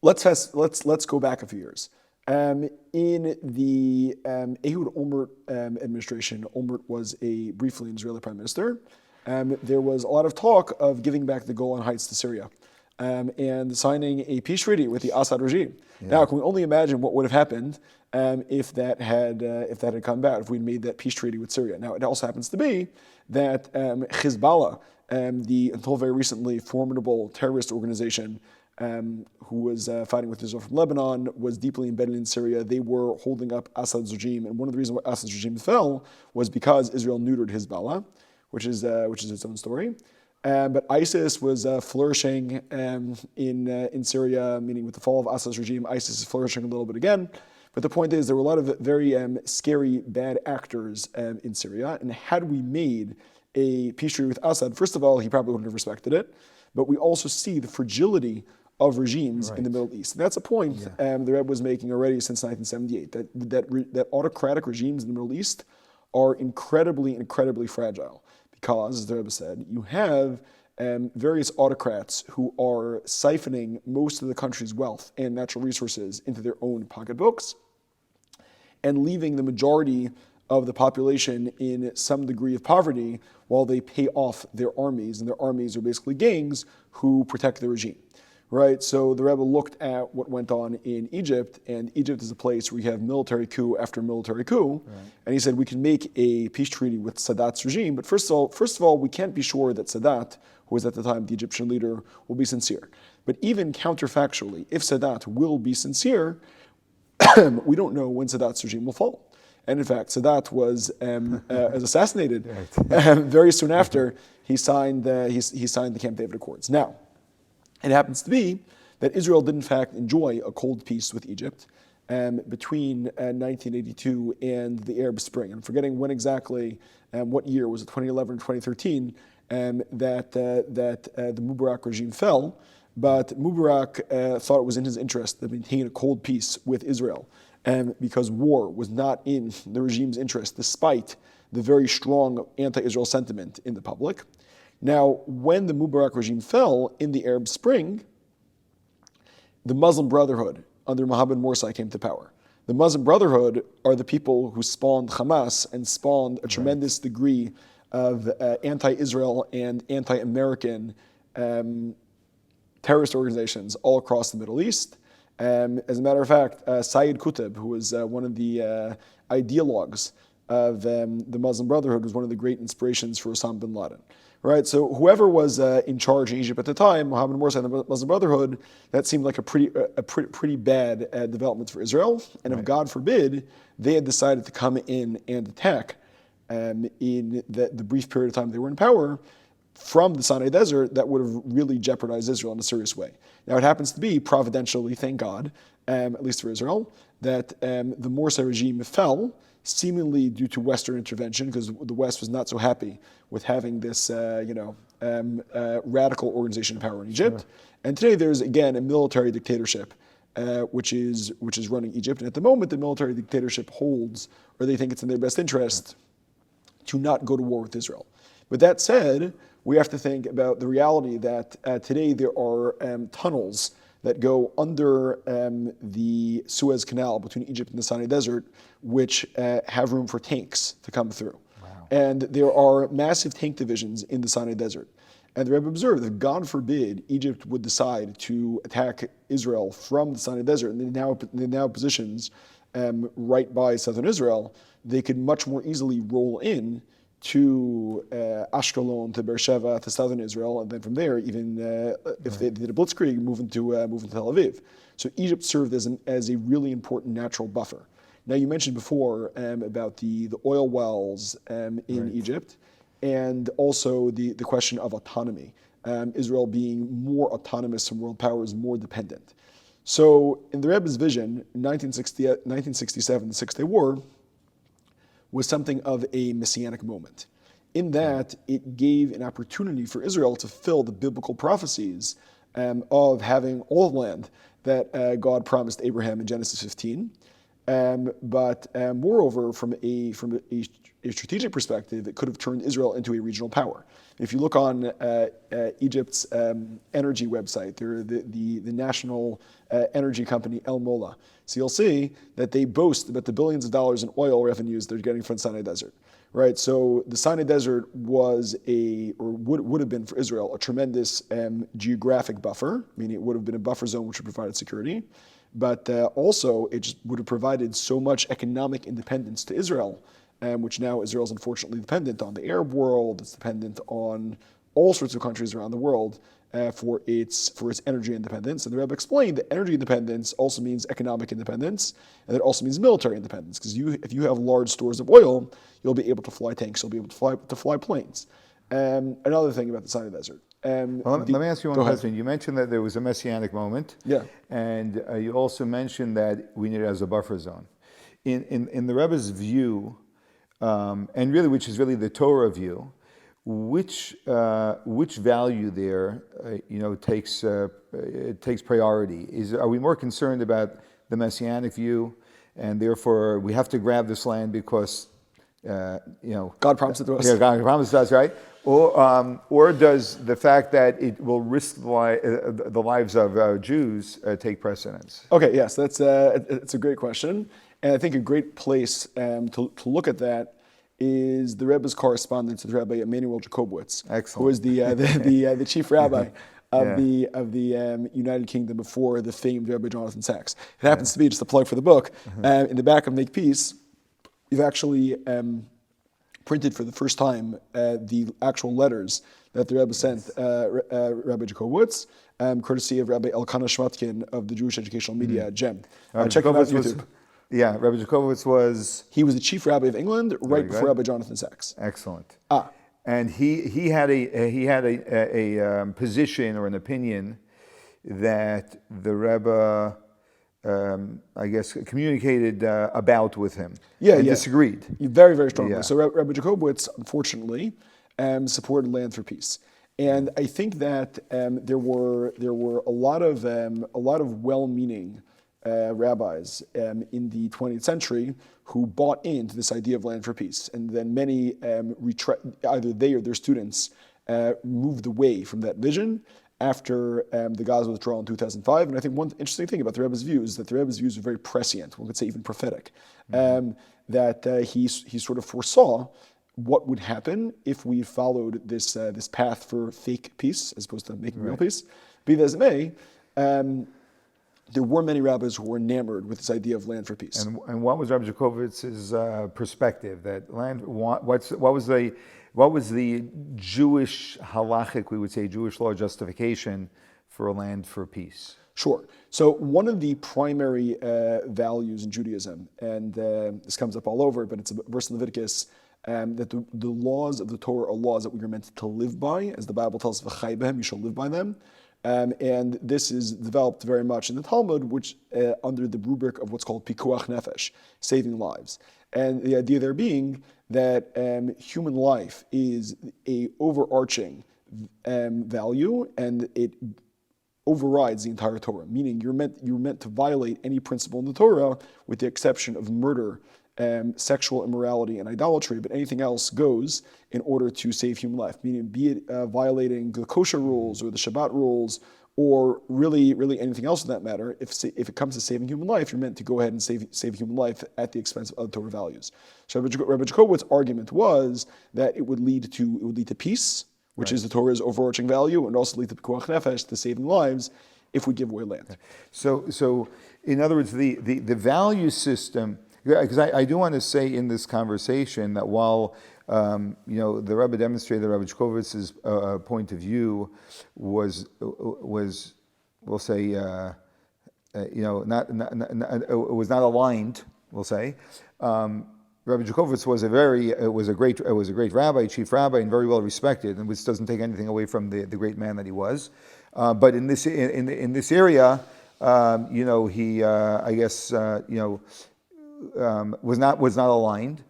B: let's go back a few years. In the Ehud Olmert administration, Olmert was briefly an Israeli prime minister. There was a lot of talk of giving back the Golan Heights to Syria and signing a peace treaty with the Assad regime. Yeah. Now, can we only imagine what would have happened if that had come about, if we'd made that peace treaty with Syria? Now, it also happens to be that Hezbollah, the until very recently formidable terrorist organization, who was fighting with Israel from Lebanon, was deeply embedded in Syria. They were holding up Assad's regime, and one of the reasons why Assad's regime fell was because Israel neutered Hezbollah, which is its own story. But ISIS was flourishing in Syria, meaning with the fall of Assad's regime, ISIS is flourishing a little bit again. But the point is, there were a lot of very scary, bad actors in Syria, and had we made a peace treaty with Assad, first of all, he probably wouldn't have respected it, but we also see the fragility of regimes in the Middle East. And that's a point the Rebbe was making already since 1978, that autocratic regimes in the Middle East are incredibly, incredibly fragile. Because, as the Rebbe said, you have various autocrats who are siphoning most of the country's wealth and natural resources into their own pocketbooks and leaving the majority of the population in some degree of poverty while they pay off their armies. And their armies are basically gangs who protect the regime. Right, so the Rebbe looked at what went on in Egypt, and Egypt is a place where you have military coup after military coup, and he said we can make a peace treaty with Sadat's regime, but first of all, we can't be sure that Sadat, who was at the time the Egyptian leader, will be sincere. But even counterfactually, if Sadat will be sincere, we don't know when Sadat's regime will fall. And in fact, Sadat was assassinated very soon after he signed the Camp David Accords. Now, it happens to be that Israel did in fact enjoy a cold peace with Egypt between 1982 and the Arab Spring. I'm forgetting when exactly, what year, was it 2011 or 2013, that the Mubarak regime fell. But Mubarak thought it was in his interest to maintain a cold peace with Israel. because war was not in the regime's interest, despite the very strong anti-Israel sentiment in the public. Now, when the Mubarak regime fell in the Arab Spring, the Muslim Brotherhood under Mohammed Morsi came to power. The Muslim Brotherhood are the people who spawned Hamas and spawned a tremendous degree of anti-Israel and anti-American terrorist organizations all across the Middle East. As a matter of fact, Sayyid Qutb, who was one of the ideologues of the Muslim Brotherhood, was one of the great inspirations for Osama bin Laden. Right, so whoever was in charge in Egypt at the time, Mohammed Morsi and the Muslim Brotherhood, that seemed like a pretty bad development for Israel. And if God forbid they had decided to come in and attack in the brief period of time they were in power from the Sinai Desert, that would have really jeopardized Israel in a serious way. Now it happens to be providentially, thank God, at least for Israel, that the Morsi regime fell, seemingly due to Western intervention, because the West was not so happy with having this, radical organization of power in Egypt. Sure. And today there's again a military dictatorship, which is running Egypt. And at the moment, the military dictatorship holds, or they think it's in their best interest, to not go to war with Israel. But that said, we have to think about the reality that today there are tunnels that go under the Suez Canal between Egypt and the Sinai Desert, which have room for tanks to come through. Wow. And there are massive tank divisions in the Sinai Desert. And the Rebbe observed that, God forbid, Egypt would decide to attack Israel from the Sinai Desert, and they're now positions right by southern Israel, they could much more easily roll in to Ashkelon, to Beersheba, to southern Israel, and then from there, even if they did a blitzkrieg, move into Tel Aviv. So Egypt served as a really important natural buffer. Now you mentioned before about the oil wells in Egypt, and also the question of autonomy. Israel being more autonomous from world powers, more dependent. So in the Rebbe's vision, 1967, the Six-Day War, was something of a messianic moment, in that it gave an opportunity for Israel to fill the biblical prophecies of having all the land that God promised Abraham in Genesis 15. But moreover, from a strategic perspective, it could have turned Israel into a regional power. If you look on Egypt's energy website, they're the national energy company El Mola. So you'll see that they boast about the billions of dollars in oil revenues they're getting from the Sinai Desert. Right, so the Sinai Desert was would have been for Israel a tremendous geographic buffer, meaning it would have been a buffer zone which would have provided security, but also it just would have provided so much economic independence to Israel, which now Israel is unfortunately dependent on the Arab world. It's dependent on all sorts of countries around the world for its energy independence. And the Rebbe explained that energy independence also means economic independence, and it also means military independence. Because if you have large stores of oil, you'll be able to fly tanks. You'll be able to fly planes. Another thing about the Sinai Desert.
A: Let me ask you one question. You mentioned that there was a messianic moment.
B: Yeah.
A: And you also mentioned that we need it as a buffer zone. In the Rebbe's view, and really, which is really the Torah view, which value there, takes priority? Are we more concerned about the messianic view, and therefore we have to grab this land because
B: God promised it to us?
A: Yeah, God promised us, right? Or does the fact that it will risk the lives of Jews take precedence?
B: Okay, yes, that's a great question, and I think a great place to look at that is the Rebbe's correspondence with Rabbi Emanuel Jacobowitz, who was the chief rabbi of the United Kingdom before the famed Rabbi Jonathan Sacks. It happens to be, just a plug for the book, in the back of Make Peace, you've actually printed for the first time the actual letters that the Rebbe sent Rabbi Jacobowitz, courtesy of Rabbi Elkanah Shmatkin of the Jewish Educational Media, GEM. Check him out on YouTube.
A: Rabbi Jacobowitz was...
B: He was the chief rabbi of England right before Rabbi Jonathan Sacks.
A: Excellent. And he had a position or an opinion that the Rebbe, I guess, communicated about with him. Disagreed.
B: Very, very strongly. So Rabbi Jacobowitz, unfortunately, supported Land for Peace, and I think that there were a lot of well-meaning rabbis in the 20th century who bought into this idea of land for peace. And then many, either they or their students, moved away from that vision after the Gaza withdrawal in 2005. And I think one interesting thing about the Rebbe's views is that the Rebbe's views are very prescient, one could say even prophetic, that he sort of foresaw what would happen if we followed this path for fake peace as opposed to making real peace. Be that as it may, there were many rabbis who were enamored with this idea of land for peace.
A: And what was Rabbi Jacobitz's perspective? That land, what was the Jewish halachic, we would say, Jewish law justification for a land for peace?
B: Sure. So one of the primary values in Judaism, and this comes up all over, but it's a verse in Leviticus, that the laws of the Torah are laws that we are meant to live by, as the Bible tells us, "V'chai b'hem," you shall live by them. And this is developed very much in the Talmud, which under the rubric of what's called pikuach nefesh, saving lives. And the idea there being that human life is a overarching value, and it overrides the entire Torah. Meaning you're meant to violate any principle in the Torah, with the exception of murder, sexual immorality, and idolatry, but anything else goes in order to save human life. Meaning, be it violating the kosher rules or the Shabbat rules, or really anything else in that matter. If it comes to saving human life, you're meant to go ahead and save human life at the expense of other Torah values. So Rabbi Jacobitz's argument was that it would lead to peace, which is the Torah's overarching value, and also lead to pikuach nefesh, to saving lives, if we give away land.
A: So in other words, the value system. Because I do want to say in this conversation that while the Rebbe demonstrated that Rabbi Jacobitz's point of view was we'll say was not aligned, we'll say. Rabbi Jacobitz was a great rabbi, chief rabbi, and very well respected, and which doesn't take anything away from the great man that he was. But in this area, he I guess was not aligned,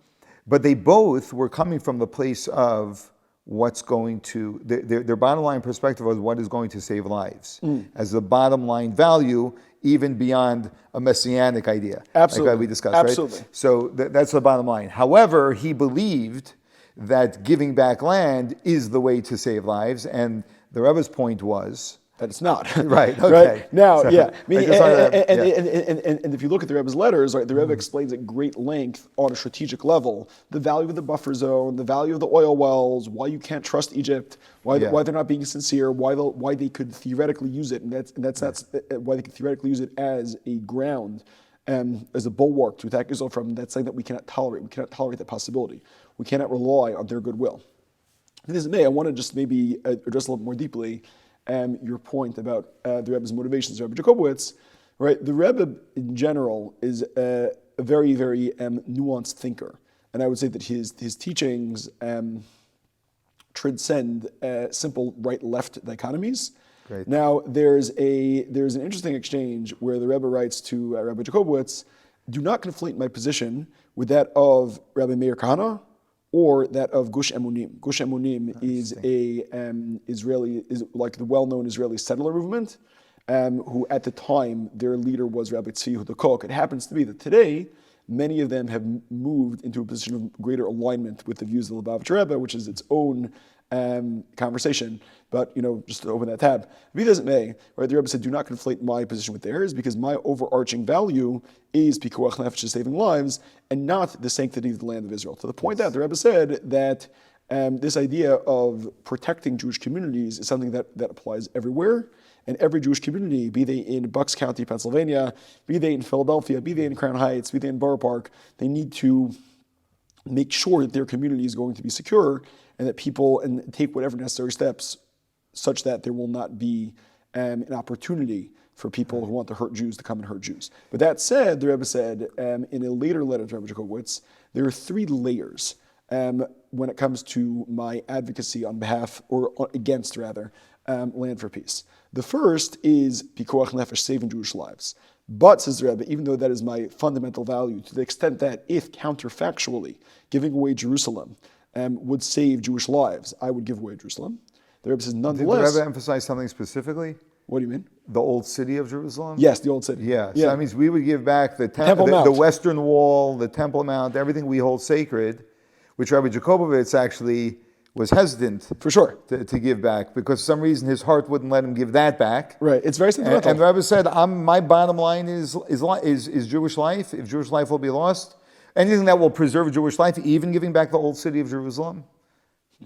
A: but they both were coming from the place of what's going to their bottom line perspective was what is going to save lives as the bottom line value, even beyond a messianic idea.
B: Absolutely,
A: like we discussed.
B: absolutely.
A: Right? So that's the bottom line. However, he believed that giving back land is the way to save lives, and the Rebbe's point was
B: that it's not.
A: Right, okay.
B: Right? Now,
A: So,
B: and if you look at the Rebbe's letters, right, the Rebbe explains at great length on a strategic level the value of the buffer zone, the value of the oil wells, why you can't trust Egypt, why they're not being sincere, why they could theoretically use it, and that's why they could theoretically use it as a ground, as a bulwark to attack Israel from. That's something that we cannot tolerate. We cannot tolerate that possibility. We cannot rely on their goodwill. And this is me. I want to just maybe address a little more deeply your point about the Rebbe's motivations, Rabbi Jacobitz, right? The Rebbe in general is a very, very nuanced thinker, and I would say that his teachings transcend simple right-left dichotomies.
A: Great.
B: Now, there's an interesting exchange where the Rebbe writes to Rabbi Jacobitz, "Do not conflate my position with that of Rabbi Meir Kahana or that of Gush Emunim." Gush Emunim is is like the well-known Israeli settler movement, who at the time their leader was Rabbi Tzvi Yehuda Koch. It happens to be that today many of them have moved into a position of greater alignment with the views of the Lubavitcher Rebbe, which is its own conversation. But just to open that tab, be that as it may, right? The Rebbe said, "Do not conflate my position with theirs, because my overarching value is pikuach nefesh, saving lives, and not the sanctity of the land of Israel." To the point that the Rebbe said that this idea of protecting Jewish communities is something that applies everywhere. And every Jewish community, be they in Bucks County, Pennsylvania, be they in Philadelphia, be they in Crown Heights, be they in Borough Park, they need to make sure that their community is going to be secure, and that people take whatever necessary steps such that there will not be an opportunity for people who want to hurt Jews to come and hurt Jews. But that said, the Rebbe said in a later letter to Rabbi Jacobitz, there are three layers when it comes to my advocacy on behalf, or against rather, land for peace. The first is pikuach nefesh, saving Jewish lives. But, says the Rebbe, even though that is my fundamental value, to the extent that if counterfactually giving away Jerusalem would save Jewish lives, I would give away Jerusalem. The Rebbe says, nonetheless...
A: Did the Rebbe emphasize something specifically?
B: What do you mean?
A: The old city of Jerusalem?
B: Yes, the old city.
A: Yeah. So that means we would give back the
B: Temple Mount.
A: the Western Wall, the Temple Mount, everything we hold sacred, which Rabbi Jacobovitz actually was hesitant
B: For sure.
A: to give back because for some reason his heart wouldn't let him give that back.
B: Right. It's very sentimental.
A: And the Rebbe said, my bottom line is Jewish life. If Jewish life will be lost, anything that will preserve Jewish life, even giving back the old city of Jerusalem,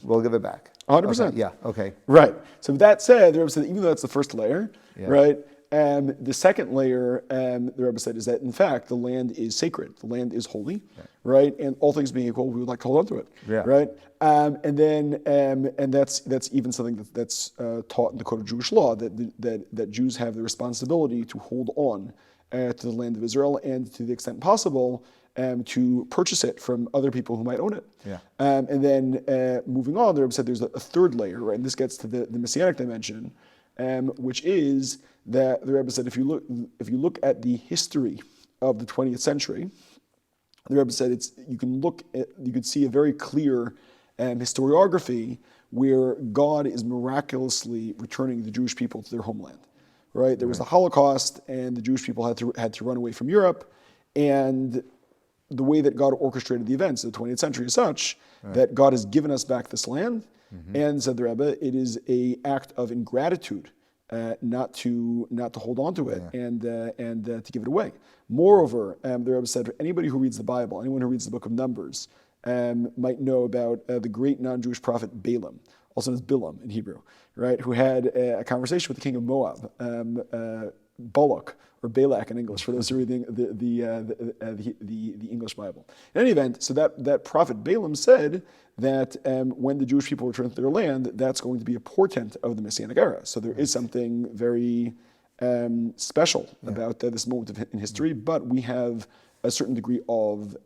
A: we'll give it back.
B: 100%.
A: Okay, yeah, okay.
B: Right. So with that said, the Rebbe said, even though that's the first layer,
A: Yeah.
B: right? The second layer, the Rebbe said, is that in fact the land is sacred, the land is holy, right? And all things being equal, we would like to hold on to it,
A: Yeah.
B: right? And that's even something that's taught in the code of Jewish law that Jews have the responsibility to hold on to the land of Israel and to the extent possible to purchase it from other people who might own it.
A: Yeah.
B: And then moving on, the Rebbe said there's a third layer, right? And this gets to the messianic dimension, which is that the Rebbe said if you look at the history of the 20th century, the Rebbe said you could see a very clear historiography where God is miraculously returning the Jewish people to their homeland. Right? There was the Holocaust, and the Jewish people had to run away from Europe, and the way that God orchestrated the events of the 20th century is such that God has given us back this land, and said the Rebbe, it is an act of ingratitude not to hold on to it and to give it away. Moreover, the Rebbe said, for anybody who reads the Bible, anyone who reads the book of Numbers, might know about the great non-Jewish prophet Balaam, also known as Bilam in Hebrew, right? Who had a conversation with the king of Moab, Balak, or Balak in English, for those who read the English Bible. In any event, so that prophet Balaam said that when the Jewish people return to their land, that's going to be a portent of the Messianic era. So there is something very special about this moment in history, but we have a certain degree of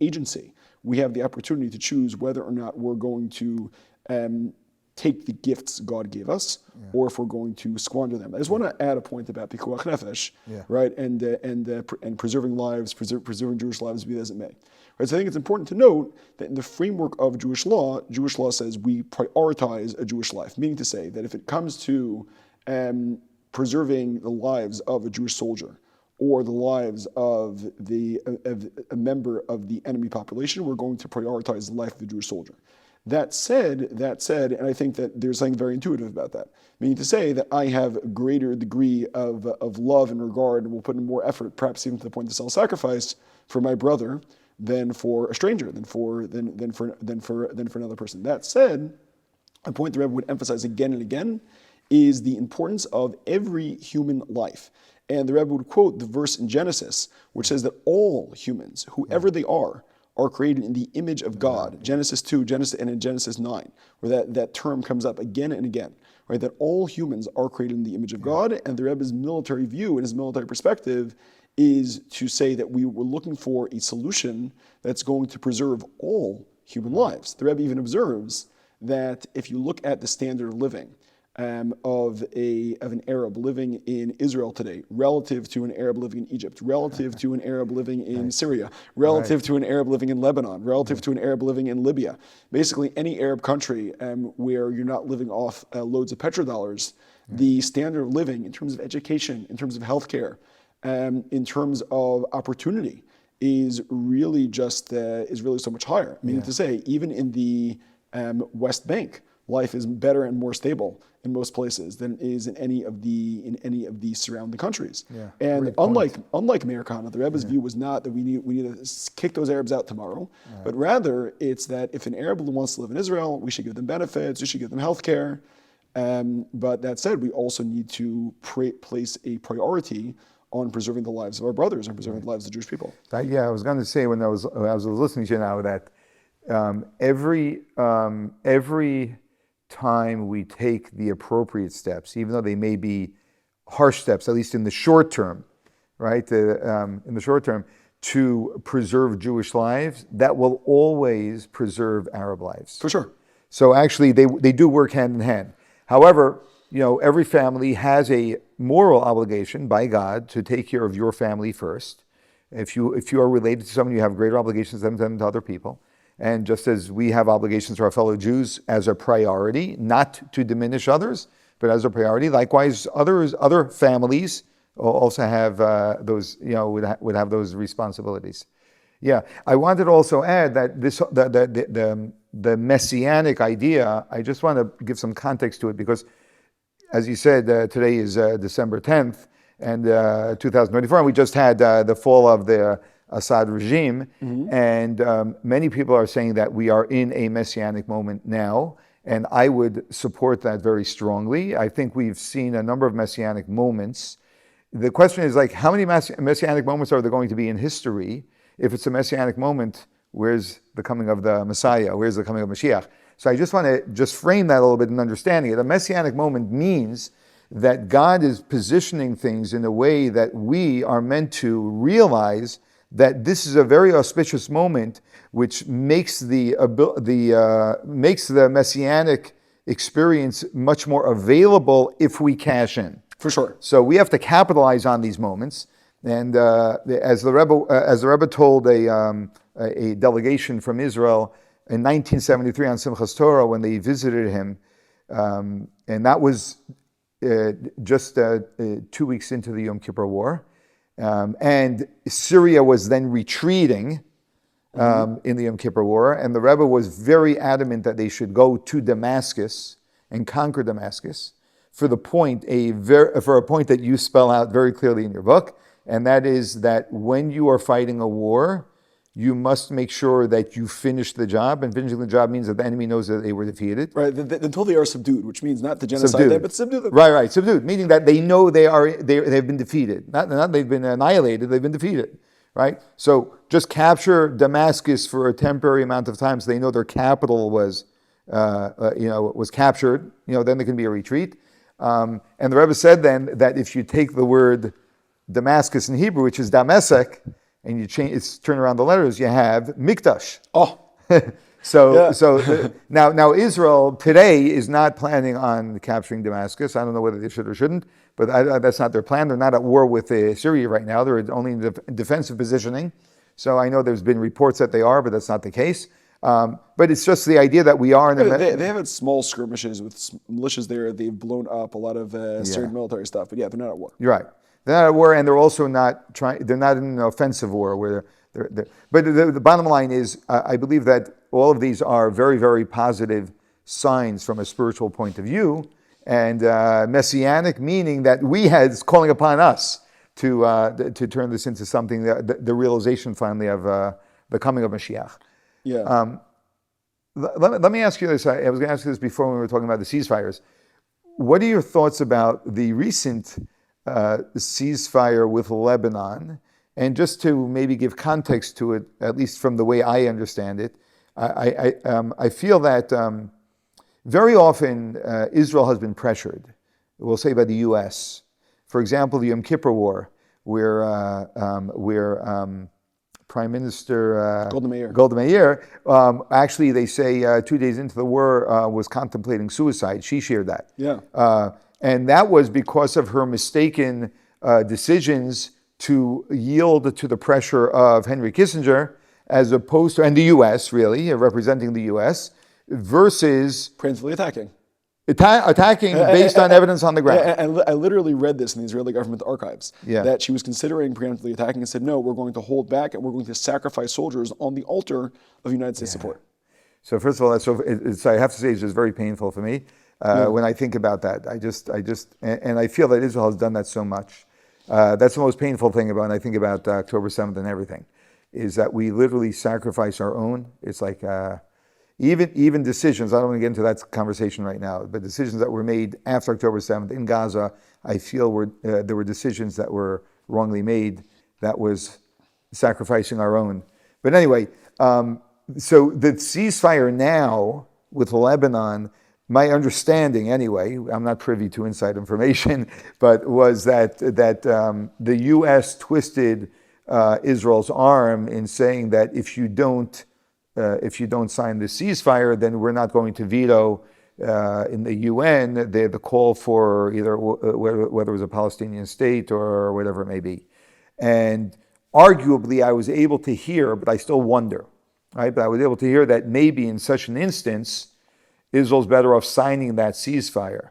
B: agency. We have the opportunity to choose whether or not we're going to take the gifts God gave us, or if we're going to squander them. I just want to add a point about pikuach nefesh, right, and preserving lives, preserving Jewish lives, be that as it may. Right, so I think it's important to note that in the framework of Jewish law says we prioritize a Jewish life, meaning to say that if it comes to preserving the lives of a Jewish soldier or the lives of a member of the enemy population, we're going to prioritize the life of the Jewish soldier. That said, and I think that there's something very intuitive about that. Meaning to say that I have a greater degree of love and regard, and will put in more effort, perhaps even to the point of self-sacrifice, for my brother than for a stranger, than for another person. That said, a point the Rebbe would emphasize again and again is the importance of every human life. And the Rebbe would quote the verse in Genesis, which says that all humans, whoever they are created in the image of God. Genesis 2, and in Genesis 9, where that term comes up again and again, right? That all humans are created in the image of God, and the Rebbe's military view and his military perspective is to say that we were looking for a solution that's going to preserve all human lives. The Rebbe even observes that if you look at the standard of living of an Arab living in Israel today, relative to an Arab living in Egypt, relative to an Arab living in Syria, relative to an Arab living in Lebanon, relative to an Arab living in Libya, basically any Arab country where you're not living off loads of petrodollars, the standard of living in terms of education, in terms of healthcare, in terms of opportunity is really so much higher. Meaning to say, even in the West Bank, life is better and more stable in most places than it is in any of the surrounding countries. And unlike Meir Kahane, the Rebbe's view was not that we need to kick those Arabs out tomorrow, but rather it's that if an Arab wants to live in Israel, we should give them benefits, we should give them health care. But that said, we also need to place a priority on preserving the lives of our brothers and preserving the lives of the Jewish people.
A: I was going to say when I was listening to you now that every time we take the appropriate steps, even though they may be harsh steps, at least in the short term, right? In the short term, to preserve Jewish lives, that will always preserve Arab lives.
B: For sure.
A: So actually, they do work hand in hand. However, every family has a moral obligation by God to take care of your family first. If you are related to someone, you have greater obligations than to other people. And just as we have obligations to our fellow Jews as a priority, not to diminish others, but as a priority. Likewise, other families also have those, would have those responsibilities. Yeah, I wanted to also add that the messianic idea, I just want to give some context to it because, as you said, today is December 10th and 2024, and we just had the fall of the Assad regime, and many people are saying that we are in a messianic moment now, and I would support that very strongly. I think we've seen a number of messianic moments. The question is, like, how many messianic moments are there going to be in history? If it's a messianic moment, where's the coming of the Messiah? Where's the coming of Mashiach? So I just want to just frame that a little bit in understanding it. A messianic moment means that God is positioning things in a way that we are meant to realize that this is a very auspicious moment, which makes the messianic experience much more available if we cash in.
B: For sure.
A: So we have to capitalize on these moments. And as the Rebbe told a delegation from Israel in 1973 on Simchas Torah when they visited him, and that was just 2 weeks into the Yom Kippur War. And Syria was then retreating in the Yom Kippur War, and the Rebbe was very adamant that they should go to Damascus and conquer Damascus for a point that you spell out very clearly in your book, and that is that when you are fighting a war, you must make sure that you finish the job, and finishing the job means that the enemy knows that they were defeated.
B: Right, until they are subdued, which means not the genocide, but subdue them.
A: Right, subdued, meaning that they know they've been defeated. Not they've been annihilated, they've been defeated, right? So just capture Damascus for a temporary amount of time so they know their capital was captured, then there can be a retreat. And the Rebbe said then that if you take the word Damascus in Hebrew, which is Damesek, and you turn around the letters, you have Mikdash.
B: Oh.
A: Now Israel today is not planning on capturing Damascus. I don't know whether they should or shouldn't, but that's not their plan. They're not at war with Syria right now. They're only in defensive positioning. So I know there's been reports that they are, but that's not the case. But it's just the idea that we are in
B: They have had small skirmishes with militias there. They've blown up a lot of Syrian military stuff, but yeah, they're not at war.
A: You're right. They're not at war, and they're also not trying. They're not in an offensive war. But the bottom line is, I believe that all of these are very, very positive signs from a spiritual point of view, and messianic meaning that it's calling upon us to turn this into something the realization finally of the coming of Mashiach.
B: Yeah.
A: Let me ask you this. I was going to ask you this before when we were talking about the ceasefires. What are your thoughts about the recent ceasefire with Lebanon? And just to maybe give context to it, at least from the way I understand it, I feel that very often Israel has been pressured, we'll say by the U.S. For example, the Yom Kippur War, where Prime Minister Golda Meir, actually they say 2 days into the war was contemplating suicide. She shared that.
B: Yeah.
A: And that was because of her mistaken decisions to yield to the pressure of Henry Kissinger, as opposed to, and the U.S. really, representing the U.S., versus
B: preemptively attacking
A: based on evidence on the ground.
B: And I literally read this in the Israeli government archives, that she was considering preemptively attacking and said, no, we're going to hold back and we're going to sacrifice soldiers on the altar of United States support.
A: So first of all, I have to say it's just very painful for me when I think about that. And I feel that Israel has done that so much. That's the most painful thing about, and I think about October 7th and everything, is that we literally sacrifice our own. It's like even decisions, I don't want to get into that conversation right now, but decisions that were made after October 7th in Gaza, I feel there were decisions that were wrongly made that was sacrificing our own. But anyway, so the ceasefire now with Lebanon, my understanding anyway, I'm not privy to inside information, but was that the U.S. twisted Israel's arm in saying that if you don't sign the ceasefire, then we're not going to veto in the UN the call for either whether it was a Palestinian state or whatever it may be. And arguably, I was able to hear, but I still wonder, right? But I was able to hear that maybe in such an instance, Israel's better off signing that ceasefire.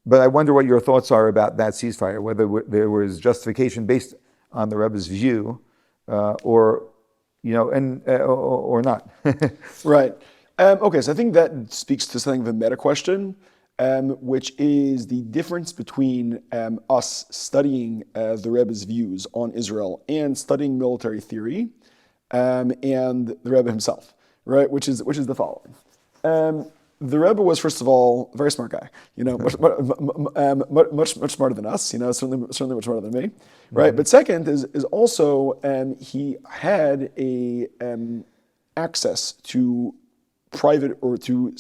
A: But I wonder what your thoughts are about that ceasefire, whether there was justification based on the Rebbe's view, or not.
B: Right. Okay, so I think that speaks to something of a meta question, which is the difference between us studying the Rebbe's views on Israel and studying military theory, and the Rebbe himself, right? Which is the following. The Rebbe was, first of all, a very smart guy. Much smarter than us. Certainly much smarter than me, right? But second is also he had a access to private or to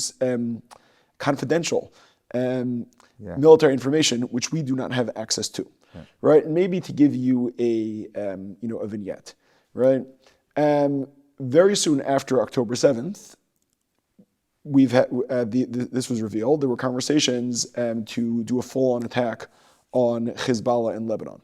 B: confidential military information, which we do not have access to, right? And maybe to give you a vignette, right? Very soon after October 7th. We've had this was revealed. There were conversations to do a full-on attack on Hezbollah in Lebanon,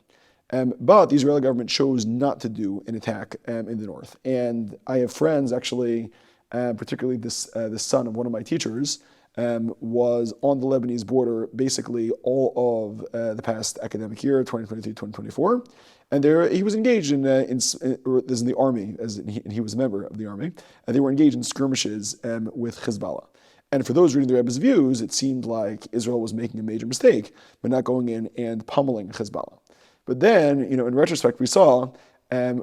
B: but the Israeli government chose not to do an attack in the north. And I have friends, actually, particularly the son of one of my teachers, was on the Lebanese border basically all of the past academic year, 2023-2024. And there, he was engaged in the army, and he was a member of the army, and they were engaged in skirmishes with Hezbollah. And for those reading the Rebbe's views, it seemed like Israel was making a major mistake by not going in and pummeling Hezbollah. But then, in retrospect, we saw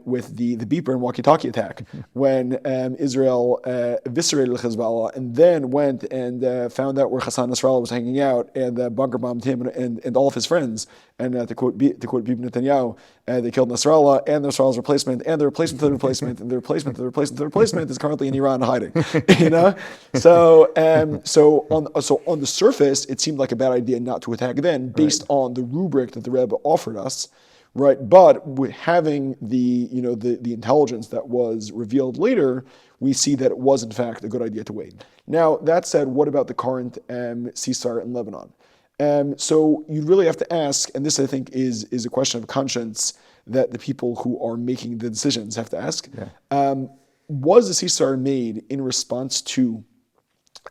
B: with the beeper and walkie-talkie attack when Israel eviscerated Hezbollah and then went and found out where Hassan Nasrallah was hanging out and bunker bombed him and all of his friends. And to quote Bibi Netanyahu, they killed Nasrallah and Nasrallah's replacement and the replacement of the replacement and the replacement of the replacement of the replacement is currently in Iran hiding. So on the surface, it seemed like a bad idea not to attack then, based on the rubric that the Rebbe offered us. Right, but having the intelligence that was revealed later, we see that it was in fact a good idea to wait. Now that said, what about the current ceasefire in Lebanon? So you really have to ask, and this I think is a question of conscience that the people who are making the decisions have to ask. Yeah. Was the ceasefire made in response to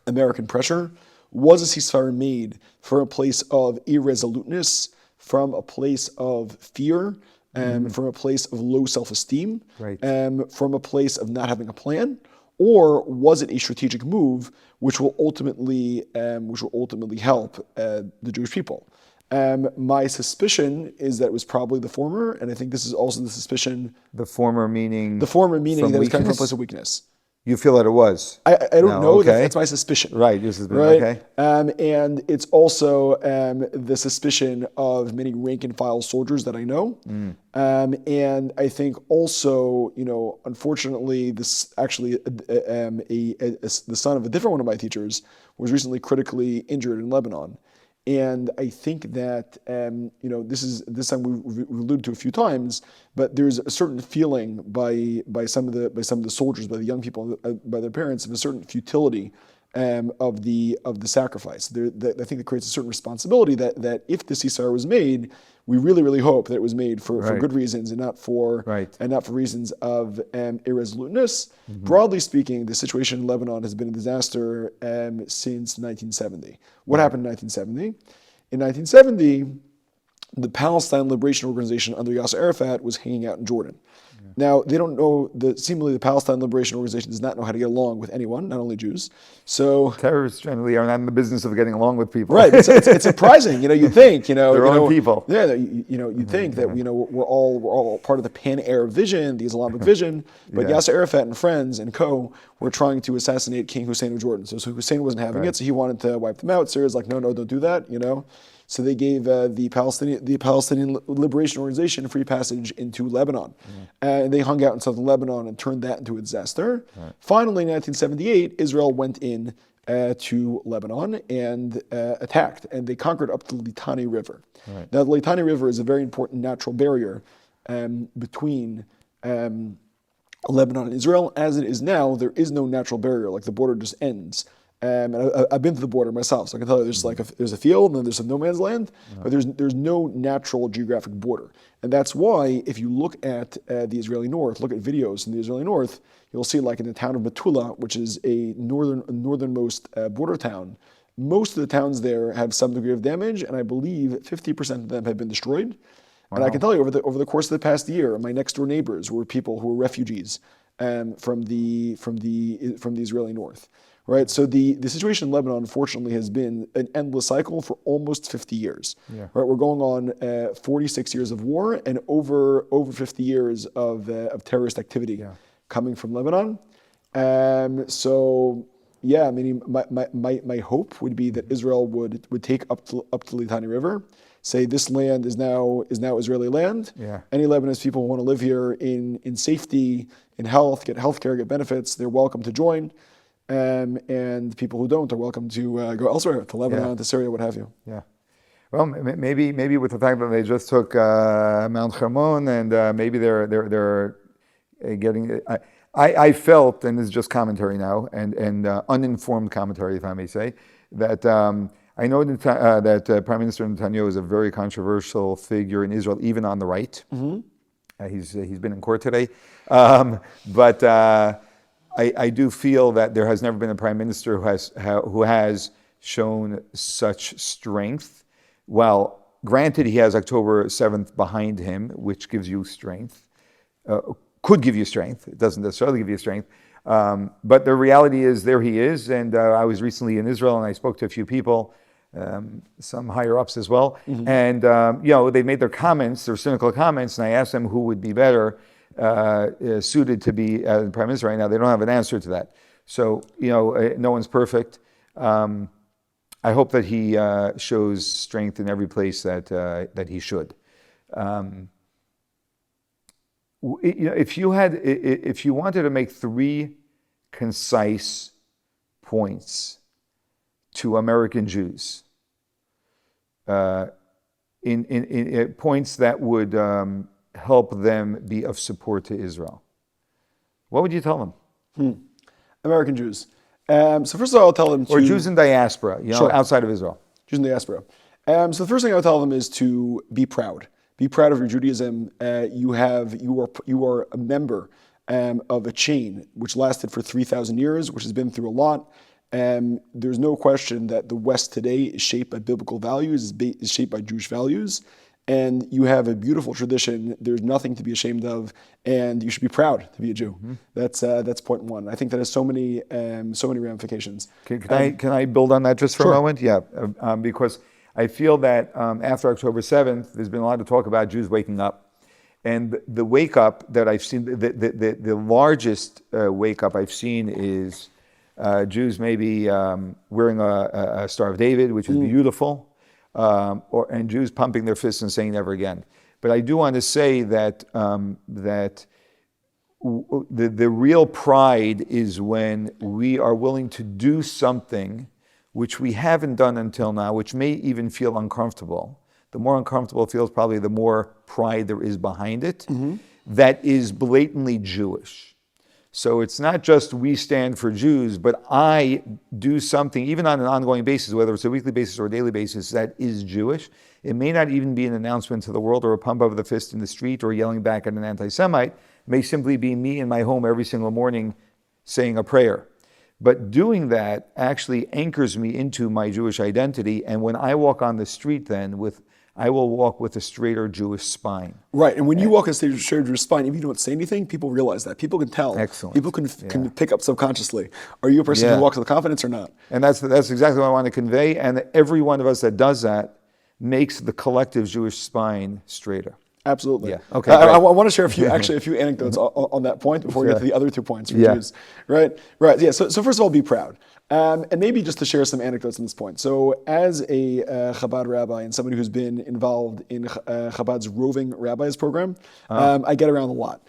B: American pressure? Was the ceasefire made from a place of irresoluteness? From a place of fear, from a place of low self-esteem, right. From a place of not having a plan, or was it a strategic move which will ultimately help the Jewish people? My suspicion is that it was probably the former, and I think this is also the suspicion.
A: The former meaning
B: that it was coming from a place of weakness.
A: You feel that it was?
B: I don't know. Okay. That's my suspicion.
A: Right, your suspicion.
B: Right?
A: Okay.
B: And it's also the suspicion of many rank-and-file soldiers that I know. And I think also, unfortunately, this actually the son of a different one of my teachers was recently critically injured in Lebanon. And I think that this is time we've alluded to a few times, but there's a certain feeling by some of the soldiers, by the young people, by their parents, of a certain futility of the sacrifice. I think it creates a certain responsibility that if the ceasefire was made, we really, really hope that it was made for good reasons and not for reasons of irresoluteness. Broadly speaking, the situation in Lebanon has been a disaster since 1970. What happened in 1970? In 1970, the Palestine Liberation Organization under Yasser Arafat was hanging out in Jordan. Now, they don't know, seemingly the Palestine Liberation Organization does not know how to get along with anyone, not only Jews. So
A: terrorists generally are not in the business of getting along with people.
B: Right, it's surprising. You think,
A: their own people.
B: Yeah, you think that we're all part of the pan-Arab vision, the Islamic vision. But Yasser Arafat and friends and co were trying to assassinate King Hussein of Jordan. So Hussein wasn't having it, so he wanted to wipe them out. Syria's like, no, don't do that. So they gave the Palestinian Liberation Organization free passage into Lebanon. And they hung out in southern Lebanon and turned that into a disaster. Finally, in 1978, Israel went in to Lebanon and attacked, and they conquered up the Litani River. Now, the Litani River is a very important natural barrier between Lebanon and Israel. As it is now, there is no natural barrier, like the border just ends. And I've been to the border myself, so I can tell you there's a field and then there's some no man's land, but there's no natural geographic border. And that's why if you look at the Israeli north, look at videos in the Israeli north, you'll see like in the town of Metula, which is a northernmost border town Most of the towns there have some degree of damage, and I believe 50% of them have been destroyed. And I can tell you, over the course of the past year, my next door neighbors were people who were refugees from the Israeli north, right? So the situation in Lebanon, unfortunately, has been an endless cycle for almost 50 years.
A: Yeah.
B: Right, we're going on 46 years of war and over 50 years of terrorist activity coming from Lebanon. So yeah, I mean, my hope would be that Israel would take up to the Litani River, say this land is now Israeli land.
A: Yeah.
B: Any Lebanese people who want to live here in safety, in health, get healthcare, get benefits, they're welcome to join. And people who don't are welcome to go elsewhere, to Lebanon, to Syria, what have you.
A: Yeah. Well, maybe with the fact that they just took Mount Hermon, and maybe they're getting. I felt, and this is just commentary now, and uninformed commentary, if I may say, that I know that Prime Minister Netanyahu is a very controversial figure in Israel, even on the right. Mm-hmm. He's been in court today, but I do feel that there has never been a prime minister who has shown such strength. Well, granted, he has October 7th behind him, which gives you strength. Could give you strength. It doesn't necessarily give you strength. But the reality is, there he is. And I was recently in Israel, and I spoke to a few people, some higher ups as well. Mm-hmm. And they made their comments, their cynical comments, and I asked them who would be better suited to be the prime minister right now. They don't have an answer to that. So no one's perfect. I hope that he shows strength in every place that he should. If you wanted to make 3 concise points to American Jews, in points that would help them be of support to Israel, what would you tell them?
B: American Jews. So first of all, I'll tell them
A: or Jews in diaspora,
B: Sure.
A: outside of Israel.
B: Jews in diaspora. So the first thing I would tell them is to be proud. Be proud of your Judaism. You are a member of a chain which lasted for 3,000 years, which has been through a lot. There's no question that the West today is shaped by biblical values, is shaped by Jewish values, and you have a beautiful tradition. There's nothing to be ashamed of, and you should be proud to be a Jew. Mm-hmm. That's point one. I think that has so many ramifications.
A: Can I build on that just for
B: Sure.
A: a moment? Yeah, because I feel that after October 7th, there's been a lot of talk about Jews waking up. And the wake up that I've seen, the largest wake up I've seen is Jews maybe wearing a Star of David, which is beautiful, and Jews pumping their fists and saying never again. But I do want to say that the real pride is when we are willing to do something which we haven't done until now, which may even feel uncomfortable. The more uncomfortable it feels, probably the more pride there is behind it, that is blatantly Jewish. So it's not just we stand for Jews, but I do something, even on an ongoing basis, whether it's a weekly basis or a daily basis, that is Jewish. It may not even be an announcement to the world or a pump of the fist in the street or yelling back at an anti-Semite. It may simply be me in my home every single morning saying a prayer. But doing that actually anchors me into my Jewish identity. And when I walk on the street then, I will walk with a straighter Jewish spine.
B: Right, and when you walk on stage with a straighter Jewish spine, if you don't say anything, people realize that. People can tell.
A: Excellent.
B: People can pick up subconsciously. Are you a person who walks with confidence or not?
A: And that's exactly what I want to convey. And every one of us that does that makes the collective Jewish spine straighter.
B: Absolutely.
A: Yeah. Okay.
B: I want to share a few anecdotes on that point before we get to the other 2 points for Jews. Right. Yeah. So first of all, be proud. And maybe just to share some anecdotes on this point. So as a Chabad rabbi and somebody who's been involved in Chabad's roving rabbis program, I get around a lot.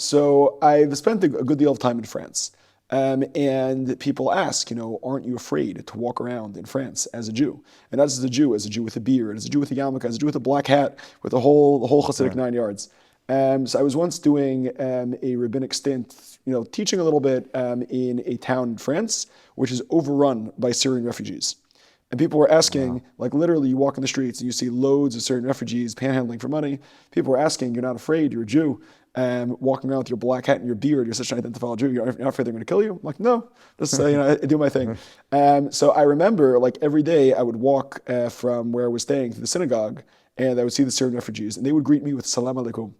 B: So I've spent a good deal of time in France. And people ask, aren't you afraid to walk around in France as a Jew? And not as a Jew with a beard, as a Jew with a yarmulke, as a Jew with a black hat, with the whole Hasidic 9 yards. So I was once doing a rabbinic stint, teaching a little bit in a town in France, which is overrun by Syrian refugees. And people were asking, literally you walk in the streets and you see loads of Syrian refugees panhandling for money. People were asking, you're not afraid, you're a Jew. walking around with your black hat and your beard, you're such an identifiable Jew, you're not afraid they're going to kill you? I'm like, no, just I do my thing. So I remember, like, every day I would walk from where I was staying to the synagogue, and I would see the Syrian refugees, and they would greet me with salam alaikum,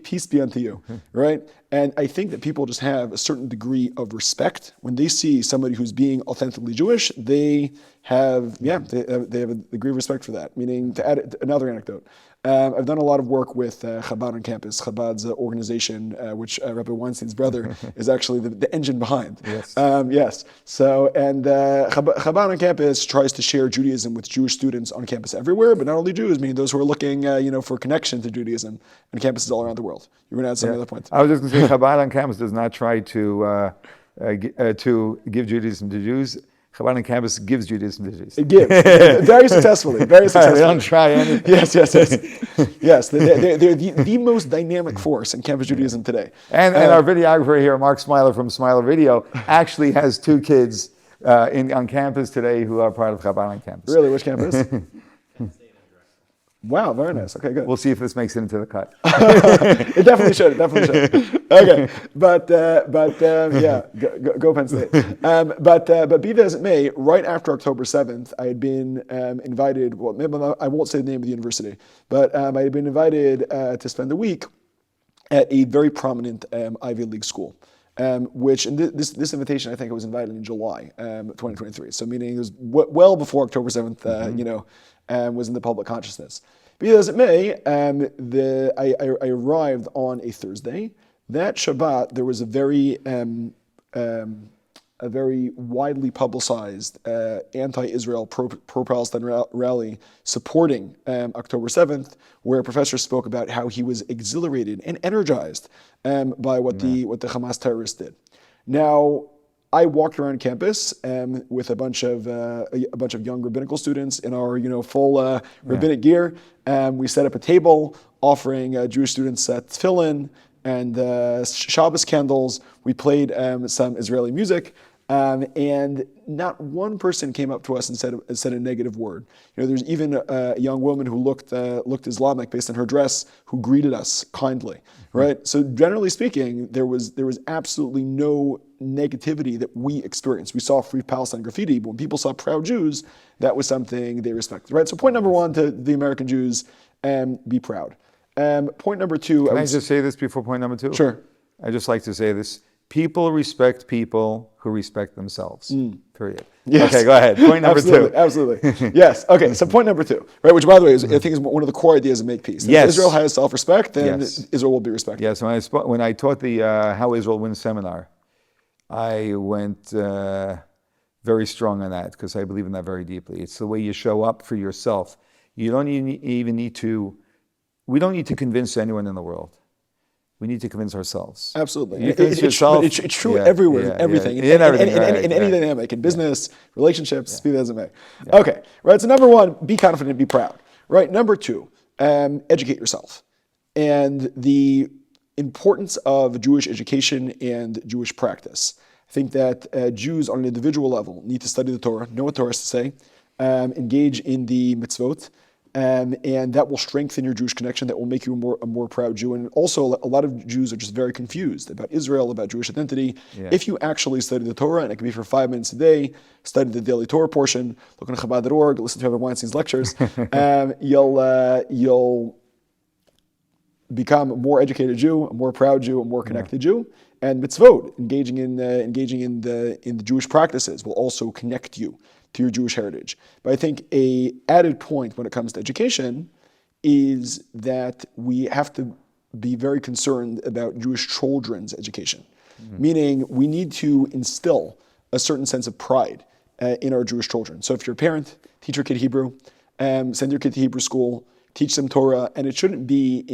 B: peace be unto you, right? And I think that people just have a certain degree of respect when they see somebody who's being authentically Jewish. They have a degree of respect for that. Meaning, to add another anecdote, I've done a lot of work with Chabad on campus, Chabad's organization, which Rabbi Weinstein's brother is actually the engine behind.
A: Yes.
B: Yes. So, and Chabad on campus tries to share Judaism with Jewish students on campus everywhere, but not only Jews, meaning those who are looking, for connection to Judaism on campuses all around the world. You were going to add some other points.
A: I was just going to say, Chabad on campus does not try to give Judaism to Jews. Chabad on campus gives Judaism to Jews.
B: It gives. Very successfully. Very successfully.
A: They don't try anything.
B: Yes. Yes, they're the most dynamic force in campus Judaism today.
A: And our videographer here, Mark Smiler from Smiler Video, actually has 2 kids on campus today who are part of Chabad on campus.
B: Really? Which campus? Wow, very nice. Okay, good.
A: We'll see if this makes it into the cut.
B: It definitely should. Okay, but go Penn State. But be that as it may, right after October 7th, I had been invited. Well, maybe I won't say the name of the university, but I had been invited to spend a week at a very prominent Ivy League school. Which in this invitation, I think I was invited in July 2023. So meaning it was well before October 7th, was in the public consciousness. Be that as it may, I arrived on a Thursday. That Shabbat, there was a very widely publicized anti-Israel, pro-Palestine rally supporting October 7th, where Professor spoke about how he was exhilarated and energized by what the Hamas terrorists did. Now, I walked around campus with a bunch of young rabbinical students in our full rabbinic gear. We set up a table offering Jewish students tefillin and Shabbos candles. We played some Israeli music. And not one person came up to us and said a negative word. There's even a young woman who looked Islamic based on her dress, who greeted us kindly, right? So generally speaking, there was absolutely no negativity that we experienced. We saw Free Palestine graffiti, but when people saw proud Jews, that was something they respected, right? So point number 1 to the American Jews, be proud. Point number 2.
A: Can I just say this before point number 2?
B: Sure.
A: I just like to say this. People respect people who respect themselves. Period.
B: Yes.
A: Okay, go ahead. Point number 2.
B: Absolutely. Yes. Okay, so point number 2, right, which by the way I think is one of the core ideas of Make Peace.
A: Yes.
B: If Israel has self-respect, then Israel will be respected.
A: Yes, when I taught the How Israel Wins seminar, I went very strong on that because I believe in that very deeply. It's the way you show up for yourself. You don't even need to, we don't need to convince anyone in the world. We need to convince ourselves.
B: Absolutely.
A: It's
B: true everywhere, in everything. In any dynamic, in business, relationships, be that as it may. Yeah. Okay, right, so number 1, be confident, be proud. Right, number 2, educate yourself. And the importance of Jewish education and Jewish practice. I think that Jews on an individual level need to study the Torah, know what Torah has to say, engage in the mitzvot, and that will strengthen your Jewish connection. That will make you a more proud Jew. And also, a lot of Jews are just very confused about Israel, about Jewish identity. Yeah. If you actually study the Torah, and it can be for 5 minutes a day, study the daily Torah portion, look on Chabad.org, listen to Rabbi Weinstein's lectures, you'll become a more educated Jew, a more proud Jew, a more connected Jew. And mitzvot, engaging in the Jewish practices, will also connect you to your Jewish heritage. But I think a added point when it comes to education is that we have to be very concerned about Jewish children's education. Meaning we need to instill a certain sense of pride in our Jewish children. So if you're a parent, teach your kid Hebrew, send your kid to Hebrew school, teach them Torah, and it shouldn't be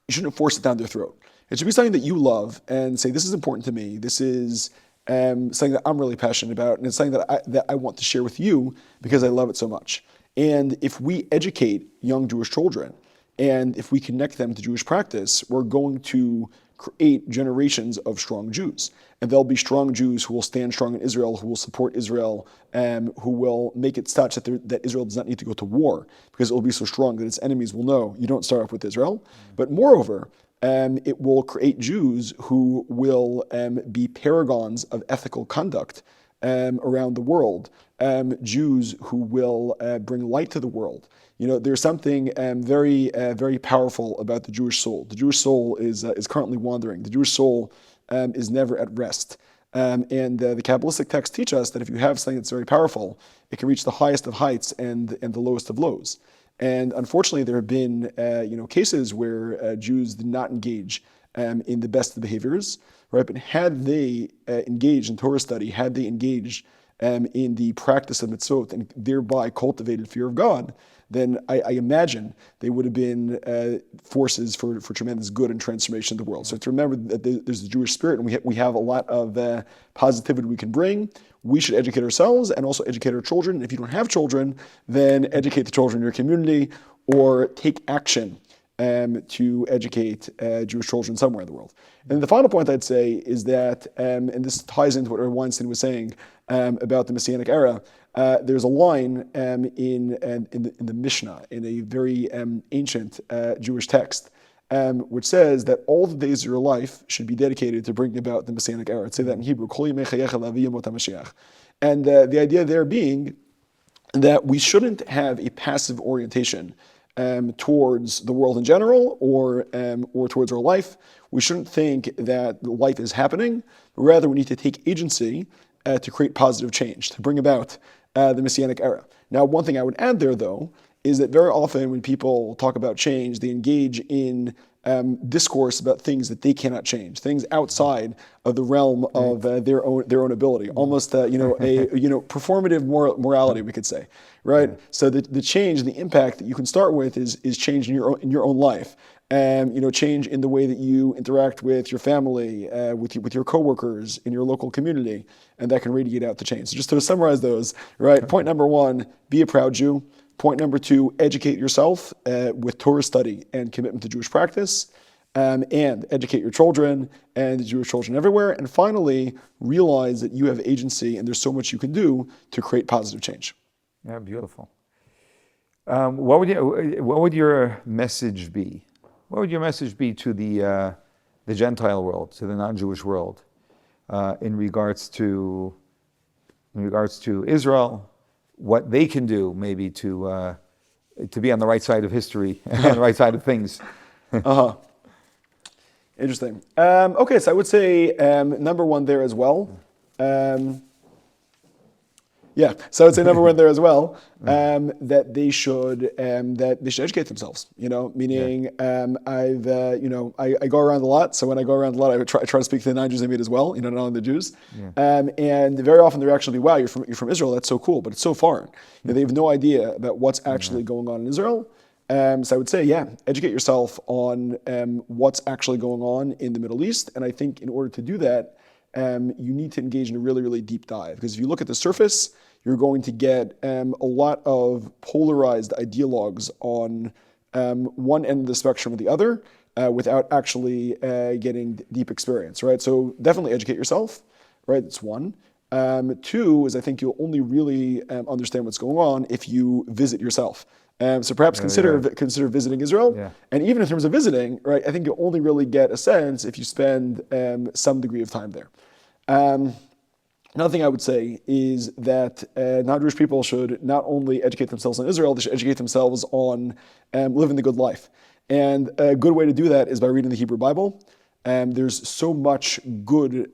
B: you shouldn't force it down their throat. It should be something that you love and say, this is important to me. This is something that I'm really passionate about, and it's something that I want to share with you because I love it so much. And if we educate young Jewish children, and if we connect them to Jewish practice, we're going to create generations of strong Jews. And there'll be strong Jews who will stand strong in Israel, who will support Israel, who will make it such that Israel does not need to go to war, because it will be so strong that its enemies will know you don't start off with Israel. But moreover, it will create Jews who will be paragons of ethical conduct around the world, Jews who will bring light to the world. There's something very powerful about the Jewish soul. The Jewish soul is currently wandering. The Jewish soul is never at rest. And the Kabbalistic texts teach us that if you have something that's very powerful, it can reach the highest of heights and the lowest of lows. And unfortunately, there have been cases where Jews did not engage in the best of behaviors, right? But had they engaged in Torah study, had they engaged in the practice of mitzvot and thereby cultivated fear of God, then I imagine they would have been forces for tremendous good and transformation in the world. So to remember that there's the Jewish spirit, and we have a lot of positivity we can bring. We should educate ourselves and also educate our children. If you don't have children, then educate the children in your community, or take action to educate Jewish children somewhere in the world. And the final point I'd say is that, and this ties into what Rabbi Weinstein was saying about the Messianic era, there's a line in the Mishnah, in a very ancient Jewish text, which says that all the days of your life should be dedicated to bringing about the Messianic era. I'd say that in Hebrew, and the idea there being that we shouldn't have a passive orientation towards the world in general, or towards our life. We shouldn't think that life is happening, but rather we need to take agency to create positive change, to bring about the Messianic era. Now, one thing I would add there, though, is that very often when people talk about change, they engage in discourse about things that they cannot change, things outside of the realm of their own ability, almost performative morality, we could say, right? So the change and the impact that you can start with is change in your own life. Change in the way that you interact with your family, with your coworkers in your local community, and that can radiate out to change. So just to summarize those, right? Point number one, be a proud Jew. Point number two, educate yourself with Torah study and commitment to Jewish practice, and educate your children and the Jewish children everywhere. And finally, realize that you have agency and there's so much you can do to create positive change.
A: Yeah, beautiful. What would your message be? What would your message be to the Gentile world, to the non-Jewish world, in regards to Israel? What they can do, maybe to be on the right side of history, on the right side of things.
B: Interesting. Okay, so I would say number one there as well. So I would say number one there as well, that they should educate themselves. Meaning I go around a lot. So when I go around a lot, I try to speak to the non-Jews I meet as well. Not only the Jews. And very often they're actually, wow, you're from Israel. That's so cool, but it's so foreign. They have no idea about what's actually going on in Israel. So I would say, educate yourself on what's actually going on in the Middle East. And I think in order to do that, you need to engage in a really, really deep dive. Because if you look at the surface, you're going to get a lot of polarized ideologues on one end of the spectrum or the other, without actually getting deep experience, right? So definitely educate yourself, right? That's one. Two is I think you'll only really understand what's going on if you visit yourself. So perhaps consider visiting Israel. Yeah. And even in terms of visiting, right, I think you'll only really get a sense if you spend some degree of time there. Another thing I would say is that non-Jewish people should not only educate themselves on Israel, they should educate themselves on living the good life. And a good way to do that is by reading the Hebrew Bible. There's so much good,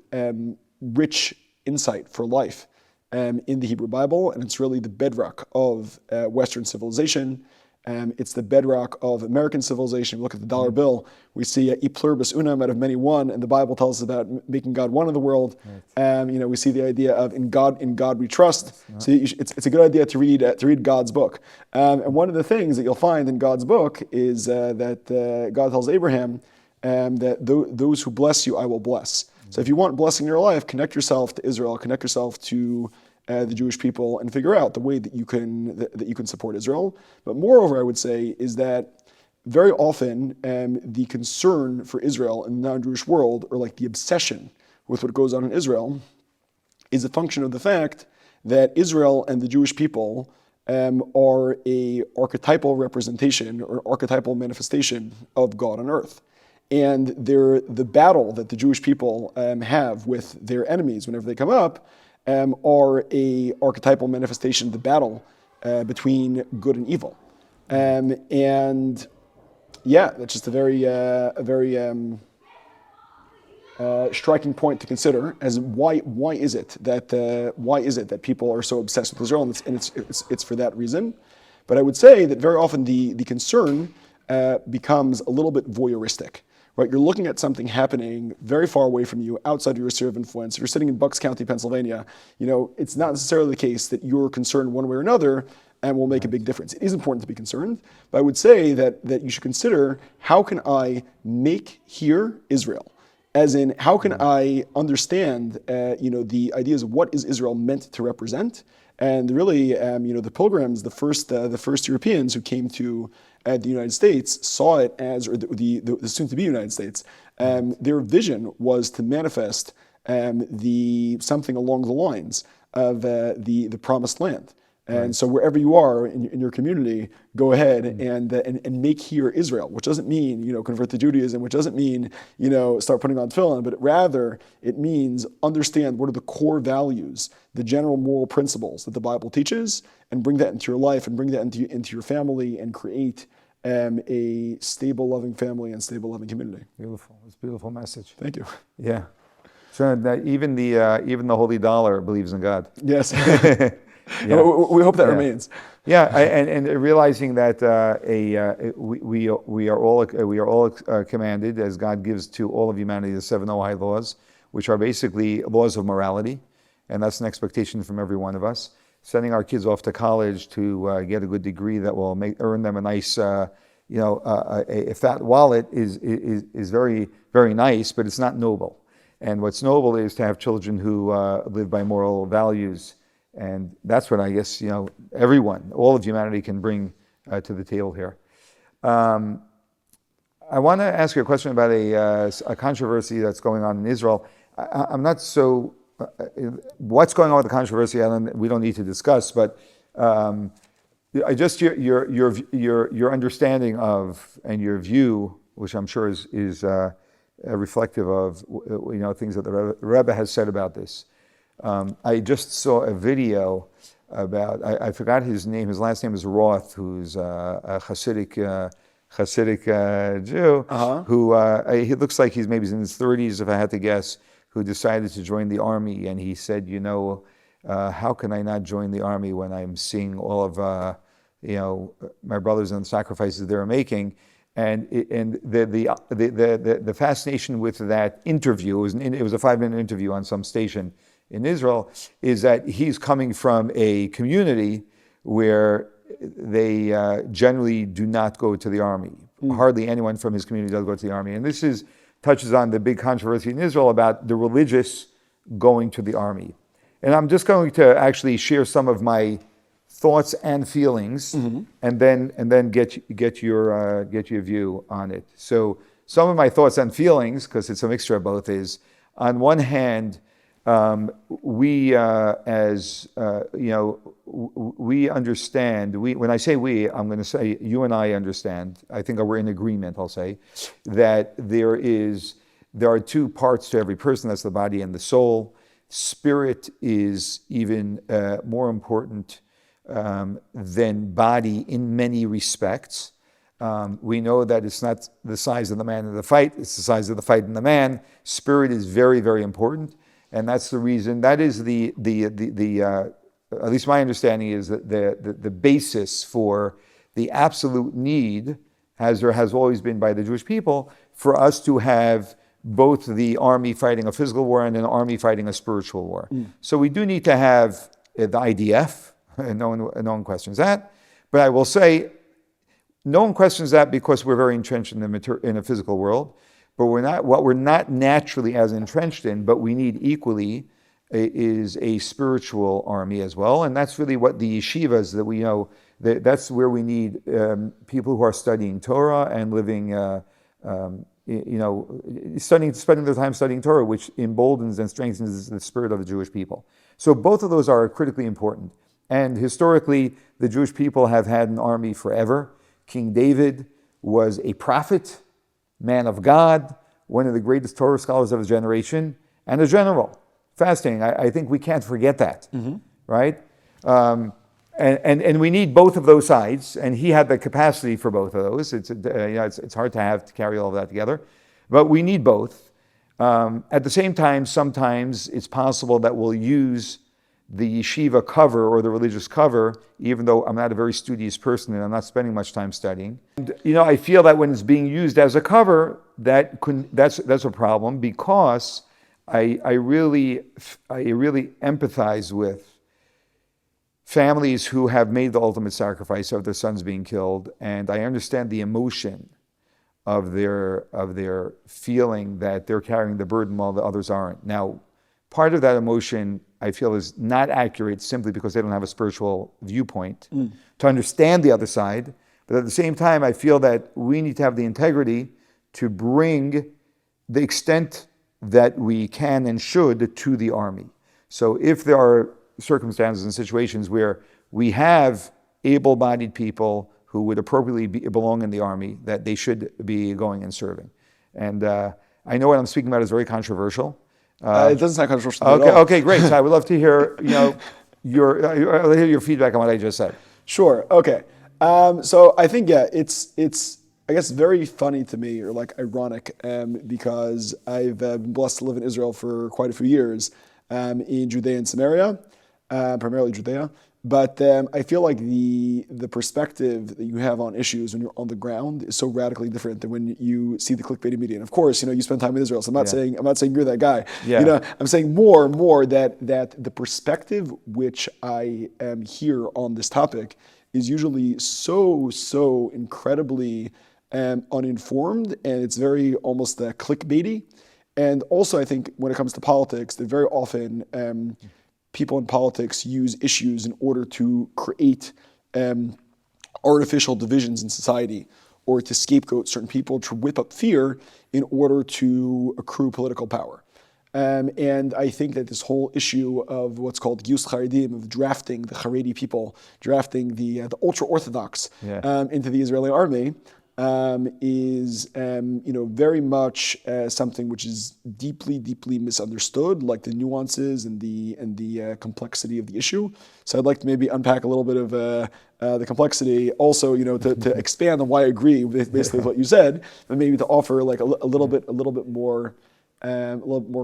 B: rich insight for life in the Hebrew Bible, and it's really the bedrock of Western civilization. It's the bedrock of American civilization. We look at the dollar bill, we see e pluribus unum, out of many one, and the Bible tells us about making God one in the world. Right. We see the idea of in God we trust. So it's a good idea to read God's book. And one of the things that you'll find in God's book is that God tells Abraham that those who bless you, I will bless. So if you want blessing in your life, connect yourself to Israel, connect yourself to the Jewish people, and figure out the way that you can support Israel. But moreover, I would say is that very often the concern for Israel in the non-Jewish world, or like the obsession with what goes on in Israel, is a function of the fact that Israel and the Jewish people are a archetypal representation or archetypal manifestation of God on earth. And the battle that the Jewish people have with their enemies whenever they come up are a archetypal manifestation of the battle between good and evil. And yeah, that's just a very striking point to consider as why is it that people are so obsessed with Israel, and it's for that reason. But I would say that very often the concern becomes a little bit voyeuristic. Right, you're looking at something happening very far away from you, outside of your sphere of influence. If you're sitting in Bucks County, Pennsylvania, it's not necessarily the case that you're concerned one way or another and will make a big difference. It is important to be concerned, but I would say that you should consider, how can I make here Israel? As in, how can I understand, the ideas of what is Israel meant to represent? And really, the pilgrims, the first Europeans who came to the United States saw it as, or the soon-to-be United States, their vision was to manifest something along the lines of the promised land. And so wherever you are in your community, go ahead and make here Israel, which doesn't mean, convert to Judaism, which doesn't mean, start putting on tefillin, but rather it means understand what are the core values, the general moral principles that the Bible teaches, and bring that into your life and bring that into your family and create a stable, loving family and stable, loving community.
A: Beautiful. It's a beautiful message.
B: Thank you.
A: Yeah. So that even the holy dollar believes in God.
B: Yes. Yeah. We hope that remains.
A: Yeah, and realizing that we are all commanded, as God gives to all of humanity, the 7 Noahide laws, which are basically laws of morality, and that's an expectation from every one of us. Sending our kids off to college to get a good degree that will earn them a nice, a fat wallet is very, very nice, but it's not noble. And what's noble is to have children who live by moral values. And that's what I guess, everyone, all of humanity can bring to the table here. I want to ask you a question about a controversy that's going on in Israel. I'm not so, what's going on with the controversy, we don't need to discuss, but just your understanding of, and your view, which I'm sure is reflective of, things that the Rebbe has said about this. I just saw a video about, I forgot his name, his last name is Roth, who's a Hasidic Jew, who he looks like he's maybe in his 30s, if I had to guess, who decided to join the army. And he said, how can I not join the army when I'm seeing all of, my brothers and the sacrifices they're making? And the fascination with that interview, it was a 5-minute interview on some station in Israel, is that he's coming from a community where they generally do not go to the army. Hardly anyone from his community does go to the army. And this touches on the big controversy in Israel about the religious going to the army. And I'm just going to actually share some of my thoughts and feelings, and then get your view on it. So some of my thoughts and feelings, because it's a mixture of both, is on one hand, we understand. When I say we, I'm going to say you and I understand. I think we're in agreement. I'll say that there are 2 parts to every person. That's the body and the soul. Spirit is even more important than body in many respects. We know that it's not the size of the man in the fight; it's the size of the fight in the man. Spirit is very, very important. And that's the reason, that is the at least my understanding is that the basis for the absolute need, has always been by the Jewish people, for us to have both the army fighting a physical war and an army fighting a spiritual war. So we do need to have the IDF, and no one questions that. But I will say, no one questions that because we're very entrenched in a physical world. But we're not naturally as entrenched in, but we need equally is a spiritual army as well. And that's really what the yeshivas that we know That's where we need people who are studying Torah and living, spending their time studying Torah, which emboldens and strengthens the spirit of the Jewish people. So both of those are critically important. And historically, the Jewish people have had an army forever. King David was a prophet, man of God, one of the greatest Torah scholars of his generation, and a general. Fascinating. I think we can't forget that, right? And we need both of those sides, and he had the capacity for both of those. It's hard to carry all of that together, but we need both. At the same time, sometimes it's possible that we'll use the yeshiva cover or the religious cover, even though I'm not a very studious person and I'm not spending much time studying. And, I feel that when it's being used as a cover, that's a problem, because I really empathize with families who have made the ultimate sacrifice of their sons being killed, and I understand the emotion of their feeling that they're carrying the burden while the others aren't. Now, part of that emotion I feel is not accurate simply because they don't have a spiritual viewpoint to understand the other side. But at the same time, I feel that we need to have the integrity to bring the extent that we can and should to the army. So if there are circumstances and situations where we have able-bodied people who would appropriately belong in the army, that they should be going and serving. And I know what I'm speaking about is very controversial.
B: It doesn't sound controversial at all.
A: Okay, great. So I would love to hear, your feedback on what I just said.
B: Sure. Okay. So I think it's I guess very funny to me, or like ironic, because I've been blessed to live in Israel for quite a few years, in Judea and Samaria, primarily Judea. But I feel like the perspective that you have on issues when you're on the ground is so radically different than when you see the clickbaity media. And of course, you spend time in Israel. So I'm not saying you're that guy.
A: Yeah.
B: I'm saying more that the perspective which I am here on this topic is usually so incredibly uninformed, and it's very almost clickbaity. And also, I think when it comes to politics, that very often people in politics use issues in order to create artificial divisions in society, or to scapegoat certain people, to whip up fear in order to accrue political power. And I think that this whole issue of what's called Giyus Charedim, of drafting the Haredi people, drafting the ultra-Orthodox into the Israeli army, is very much something which is deeply misunderstood, like the nuances and the complexity of the issue. So I'd like to maybe unpack a little bit of the complexity, also to expand on why I agree with basically what you said, but maybe to offer like a little bit more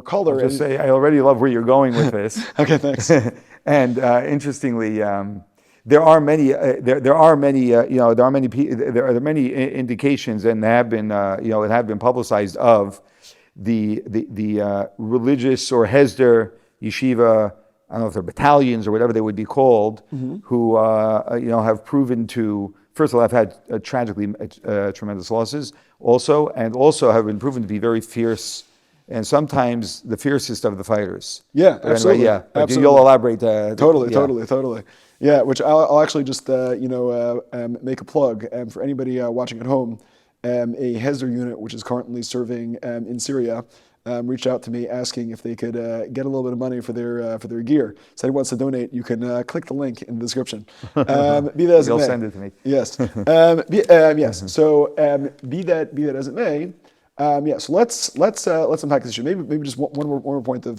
B: color.
A: I'll just say I already love where you're going with this.
B: Okay, thanks.
A: And interestingly, there are many indications, and have been publicized, of the religious or Hesder yeshiva, I don't know if they're battalions or whatever they would be called, who have proven to, first of all, have had tragically tremendous losses, and also have been proven to be very fierce, and sometimes the fiercest of the fighters.
B: Yeah, absolutely.
A: Anyway,
B: absolutely.
A: You'll elaborate.
B: Totally. Yeah, which I'll actually just make a plug for anybody watching at home. A Hesder unit, which is currently serving in Syria, reached out to me asking if they could get a little bit of money for their gear. So if anyone wants to donate, you can click the link in the description. Be that as it may.
A: You'll send it to me.
B: Yes. Yes. So be that as it may. So let's unpack this issue. Maybe just one more point of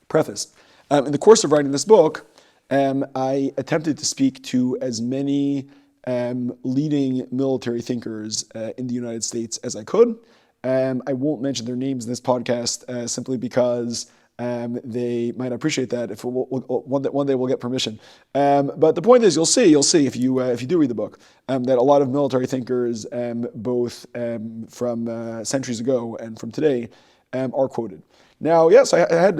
B: preface. In the course of writing this book, I attempted to speak to as many leading military thinkers in the United States as I could. I won't mention their names in this podcast simply because they might appreciate that if one day we'll get permission. But the point is, you'll see if you do read the book, that a lot of military thinkers, both from centuries ago and from today, are quoted. Now, yes, I had,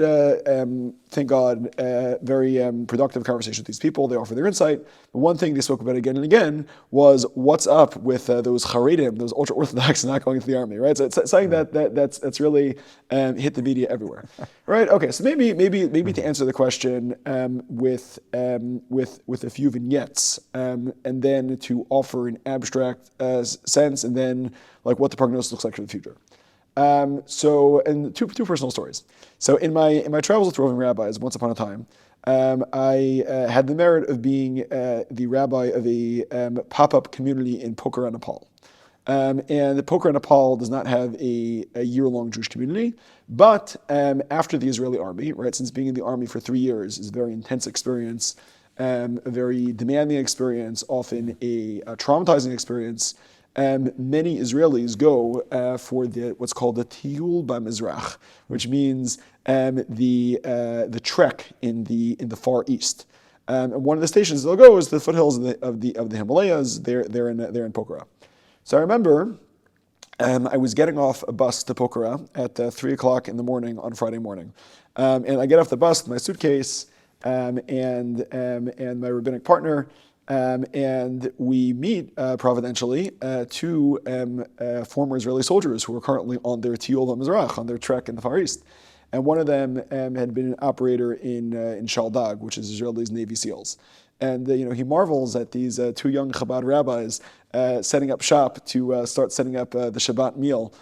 B: thank God, very productive conversation with these people. They offered their insight. But one thing they spoke about again and again was what's up with those Haredim, those ultra-Orthodox not going to the army, right? So it's something that's really hit the media everywhere, right? Okay, so maybe to answer the question with a few vignettes, and then to offer an abstract sense, and then like what the prognosis looks like for the future. And two personal stories. So in my travels with roving rabbis, once upon a time, I had the merit of being the rabbi of a pop-up community in Pokhara, Nepal. And the Pokhara, Nepal does not have a year-long Jewish community, but after the Israeli army, right, since being in the army for 3 years is a very intense experience, a very demanding experience, often a traumatizing experience. Many Israelis go for what's called the Tiyul B'Mizrach, which means the trek in the Far East. And one of the stations they'll go is the foothills of the Himalayas. They're in Pokhara. So I remember I was getting off a bus to Pokhara at 3 o'clock in the morning on Friday morning, and I get off the bus with my suitcase and my rabbinic partner. And we meet providentially two former Israeli soldiers who were currently on their Tiyul B'Mizrach, on their trek in the Far East. And one of them had been an operator in Shaldag, which is Israel's Navy SEALs. And he marvels at these two young Chabad rabbis setting up shop to start setting up the Shabbat meal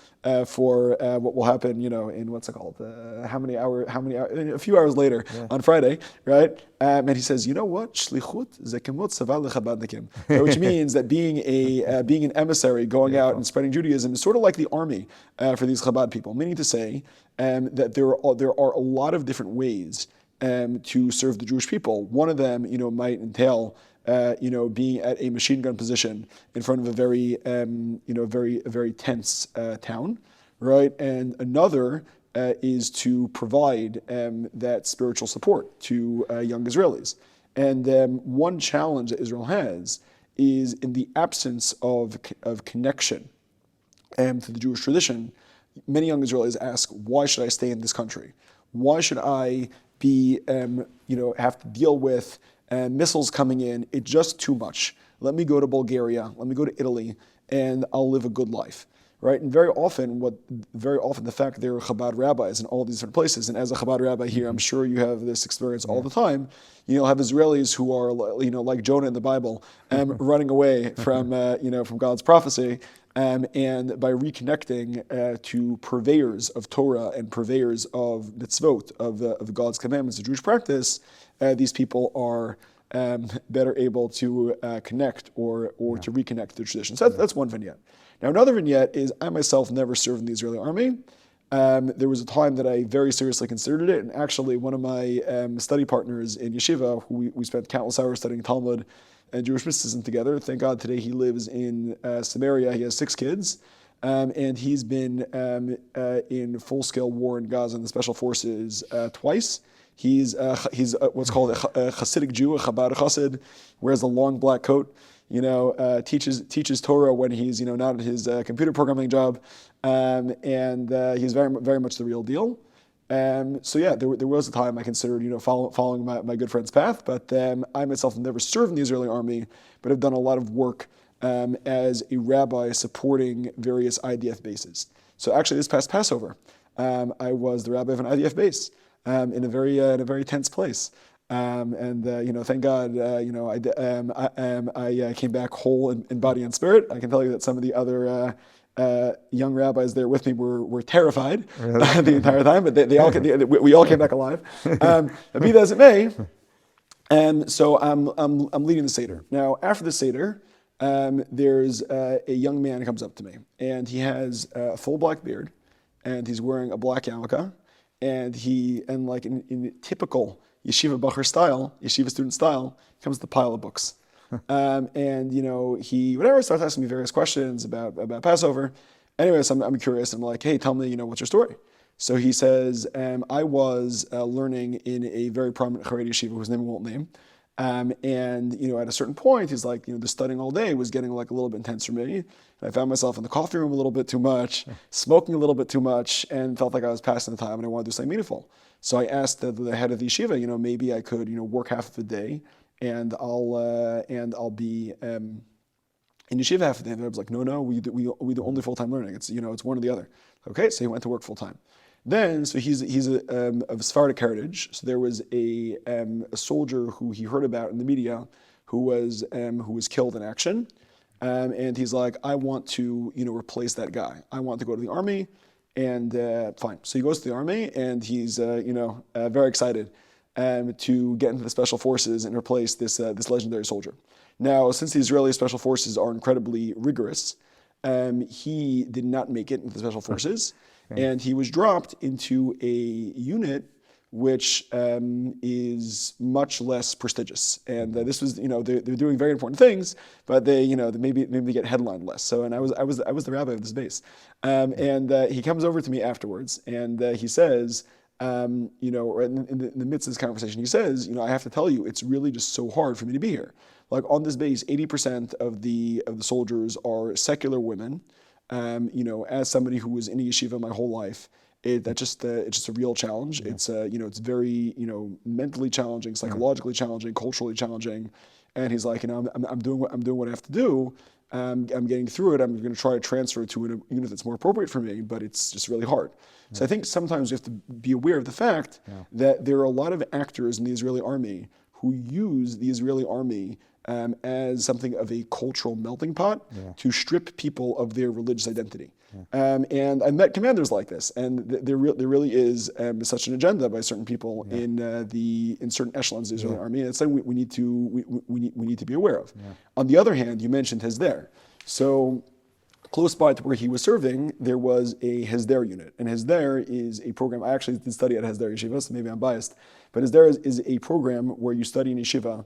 B: for what will happen, in what's it called? A few hours later on Friday, right? And he says, you know what? Shlichut zekemot tzava lechabadnikim, which means that being an emissary going out and spreading Judaism is sort of like the army for these Chabad people, meaning to say that there are a lot of different ways to serve the Jewish people. One of them, might entail, being at a machine gun position in front of a very, very tense town, right? And another is to provide that spiritual support to young Israelis. And one challenge that Israel has is in the absence of connection to the Jewish tradition. Many young Israelis ask, why should I stay in this country? Why should I have to deal with missiles coming in? It's just too much. Let me go to Bulgaria, let me go to Italy, and I'll live a good life, right? And very often the fact that there are Chabad rabbis in all these different places, and as a Chabad rabbi here, I'm sure you have this experience all the time. You'll have Israelis who are, like Jonah in the Bible, running away from God's prophecy. And by reconnecting to purveyors of Torah and purveyors of mitzvot, of God's commandments, the Jewish practice, these people are better able to connect or to reconnect to the tradition. So that's one vignette. Now another vignette is I myself never served in the Israeli army. There was a time that I very seriously considered it, and actually one of my study partners in Yeshiva, who we spent countless hours studying Talmud and Jewish mysticism together. Thank God today he lives in Samaria. He has 6 kids, and he's been in full-scale war in Gaza in the Special Forces twice. He's what's called a Hasidic Jew, a Chabad Chassid, wears a long black coat, teaches Torah when he's not at his computer programming job, and he's very, very much the real deal. There was a time I considered, following my good friend's path, but I myself have never served in the Israeli army, but have done a lot of work as a rabbi supporting various IDF bases. So actually, this past Passover, I was the rabbi of an IDF base in a very tense place. Thank God, I came back whole in body and spirit. I can tell you that some of the other young rabbis there with me were terrified the entire time, but we all came back alive. Be that as it may, so I'm leading the Seder. Now, after the Seder, there's a young man who comes up to me, and he has a full black beard, and he's wearing a black yarmulke, and in typical yeshiva bacher style, yeshiva student style, comes with a pile of books. He starts asking me various questions about Passover. Anyways, I'm curious. I'm like, hey, tell me, what's your story? So he says, I was learning in a very prominent Haredi yeshiva whose name I won't name, And at a certain point, he's like, the studying all day was getting like a little bit intense for me. And I found myself in the coffee room a little bit too much, smoking a little bit too much, and felt like I was passing the time and I wanted to do something meaningful. So I asked the head of the yeshiva, maybe I could, work half of the day and I'll be in yeshiva half of the day. And the Rebbe's like, no, we do only full-time learning. It's, it's one or the other. Okay, so he went to work full-time. Then, so he's of Sephardic heritage. So there was a soldier who he heard about in the media who was killed in action, and he's like, I want to replace that guy. I want to go to the army, and fine. So he goes to the army, and he's very excited to get into the special forces and replace this legendary soldier. Now, since the Israeli special forces are incredibly rigorous, he did not make it into the special forces. And he was dropped into a unit which is much less prestigious. And this was, they're doing very important things, but they maybe they get headlined less. So, and I was the rabbi of this base, and he comes over to me afterwards, and he says, in the midst of this conversation, he says, I have to tell you, it's really just so hard for me to be here. Like on this base, 80% of the soldiers are secular women. As somebody who was in a yeshiva my whole life, it's just a real challenge. Yeah. It's very mentally challenging, psychologically challenging, culturally challenging. And he's like, I'm doing what I have to do. I'm getting through it. I'm going to try to transfer it to a unit that's more appropriate for me, but it's just really hard. Yeah. So I think sometimes you have to be aware of the fact that there are a lot of actors in the Israeli army who use the Israeli army as something of a cultural melting pot to strip people of their religious identity. And I met commanders like this, and there really is such an agenda by certain people in certain echelons of the Israeli army, and it's something we need to be aware of. On the other hand, you mentioned Hesder. So close by to where he was serving, there was a Hesder unit, and Hesder is a program. I actually did study at Hesder Yeshiva, so maybe I'm biased, but Hesder is a program where you study in yeshiva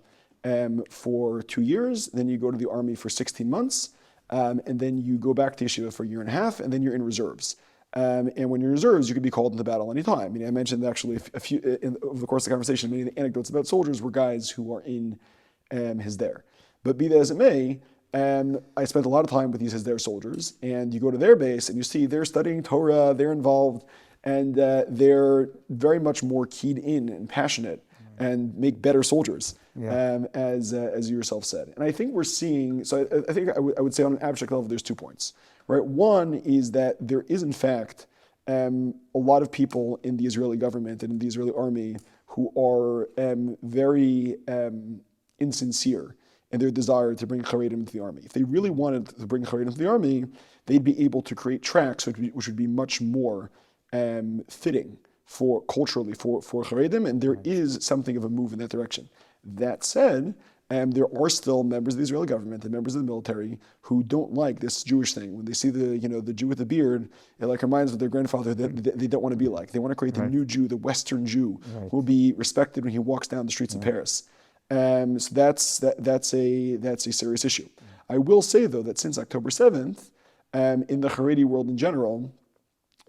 B: for 2 years, then you go to the army for 16 months, and then you go back to yeshiva for a year and a half, and then you're in reserves. And when you're in reserves, you can be called into battle anytime. I mentioned actually a few, over the course of the conversation, many of the anecdotes about soldiers were guys who are in Hesder. But be that as it may, I spent a lot of time with these Hesder soldiers, and you go to their base and you see they're studying Torah, they're involved, and they're very much more keyed in and passionate and make better soldiers, as you yourself said. And I think we're seeing, so I think I would say on an abstract level, there's 2 points, right? One is that there is in fact a lot of people in the Israeli government and in the Israeli army who are very insincere in their desire to bring Haredim into the army. If they really wanted to bring Haredim into the army, they'd be able to create tracks which would be much more fitting culturally for Haredim, and there is something of a move in that direction. That said, there are still members of the Israeli government and members of the military who don't like this Jewish thing. When they see the Jew with the beard, it reminds them of their grandfather that they don't want to be like. They want to create the new Jew, the Western Jew, who will be respected when he walks down the streets of Paris. So that's a serious issue. I will say though that since October 7th, in the Haredi world in general,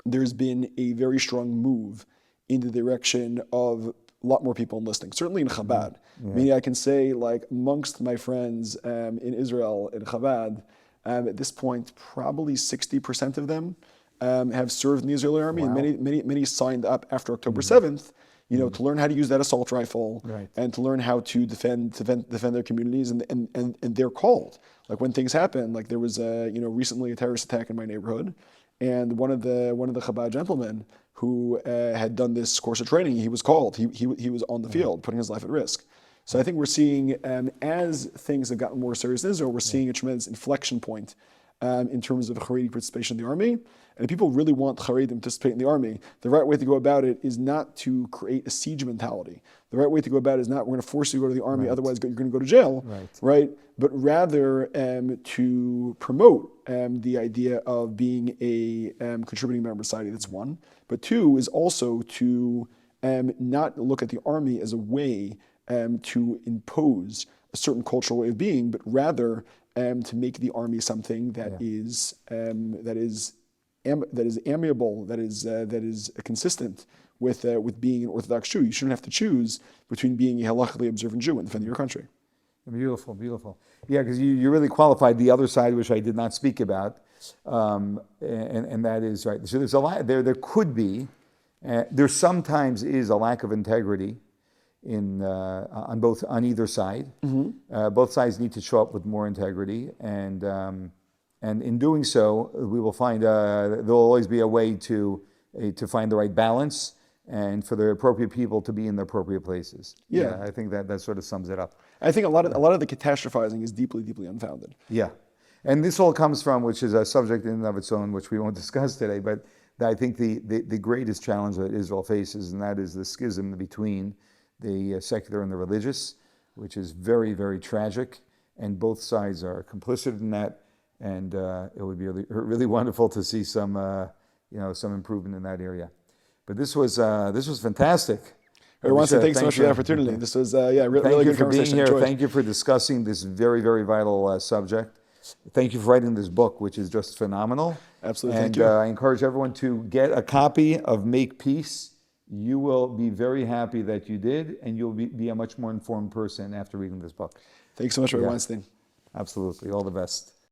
B: there's been a very strong move in the direction of a lot more people enlisting, certainly in Chabad. Meaning I can say, amongst my friends in Israel, in Chabad, at this point, probably 60% of them have served in the Israeli army, and many signed up after October 7th, to learn how to use that assault rifle and to learn how to defend their communities, and they're called. When things happen, there was recently a terrorist attack in my neighborhood, and one of the Chabad gentlemen who had done this course of training, he was called. He was on the field, putting his life at risk. So I think we're seeing, as things have gotten more serious in Israel, we're seeing a tremendous inflection point in terms of Haredi participation in the army. And if people really want Haredim to participate in the army, the right way to go about it is not to create a siege mentality. The right way to go about it is not, we're going to force you to go to the army, otherwise you're going to go to jail, right? But rather to promote the idea of being a contributing member of society. That's one. But two is also to not look at the army as a way to impose a certain cultural way of being, but rather to make the army something that is amiable, that is consistent with being an Orthodox Jew. You shouldn't have to choose between being a halachically observant Jew and defending your country.
A: Beautiful, beautiful. Yeah, because you really qualified the other side, which I did not speak about, and that is right. So there's a lot there. There could be, there sometimes is a lack of integrity on either side. Mm-hmm. Both sides need to show up with more integrity, and in doing so, we will find there will always be a way to find the right balance and for the appropriate people to be in the appropriate places.
B: Yeah,
A: I think that sort of sums it up.
B: I think a lot of the catastrophizing is deeply, deeply unfounded.
A: Yeah, and this all comes from, which is a subject in and of its own, which we won't discuss today, but I think the greatest challenge that Israel faces, and that is the schism between the secular and the religious, which is very, very tragic, and both sides are complicit in that, and it would be really, really wonderful to see some improvement in that area. But this was fantastic.
B: Weinstein, thanks so much for the opportunity. This was really good conversation.
A: Thank you for being here. Thank you for discussing this very, very vital subject. Thank you for writing this book, which is just phenomenal.
B: Absolutely,
A: thank
B: you.
A: And I encourage everyone to get a copy of Make Peace. You will be very happy that you did, and you'll be a much more informed person after reading this book.
B: Thanks so much, Rabbi Weinstein.
A: Absolutely. All the best.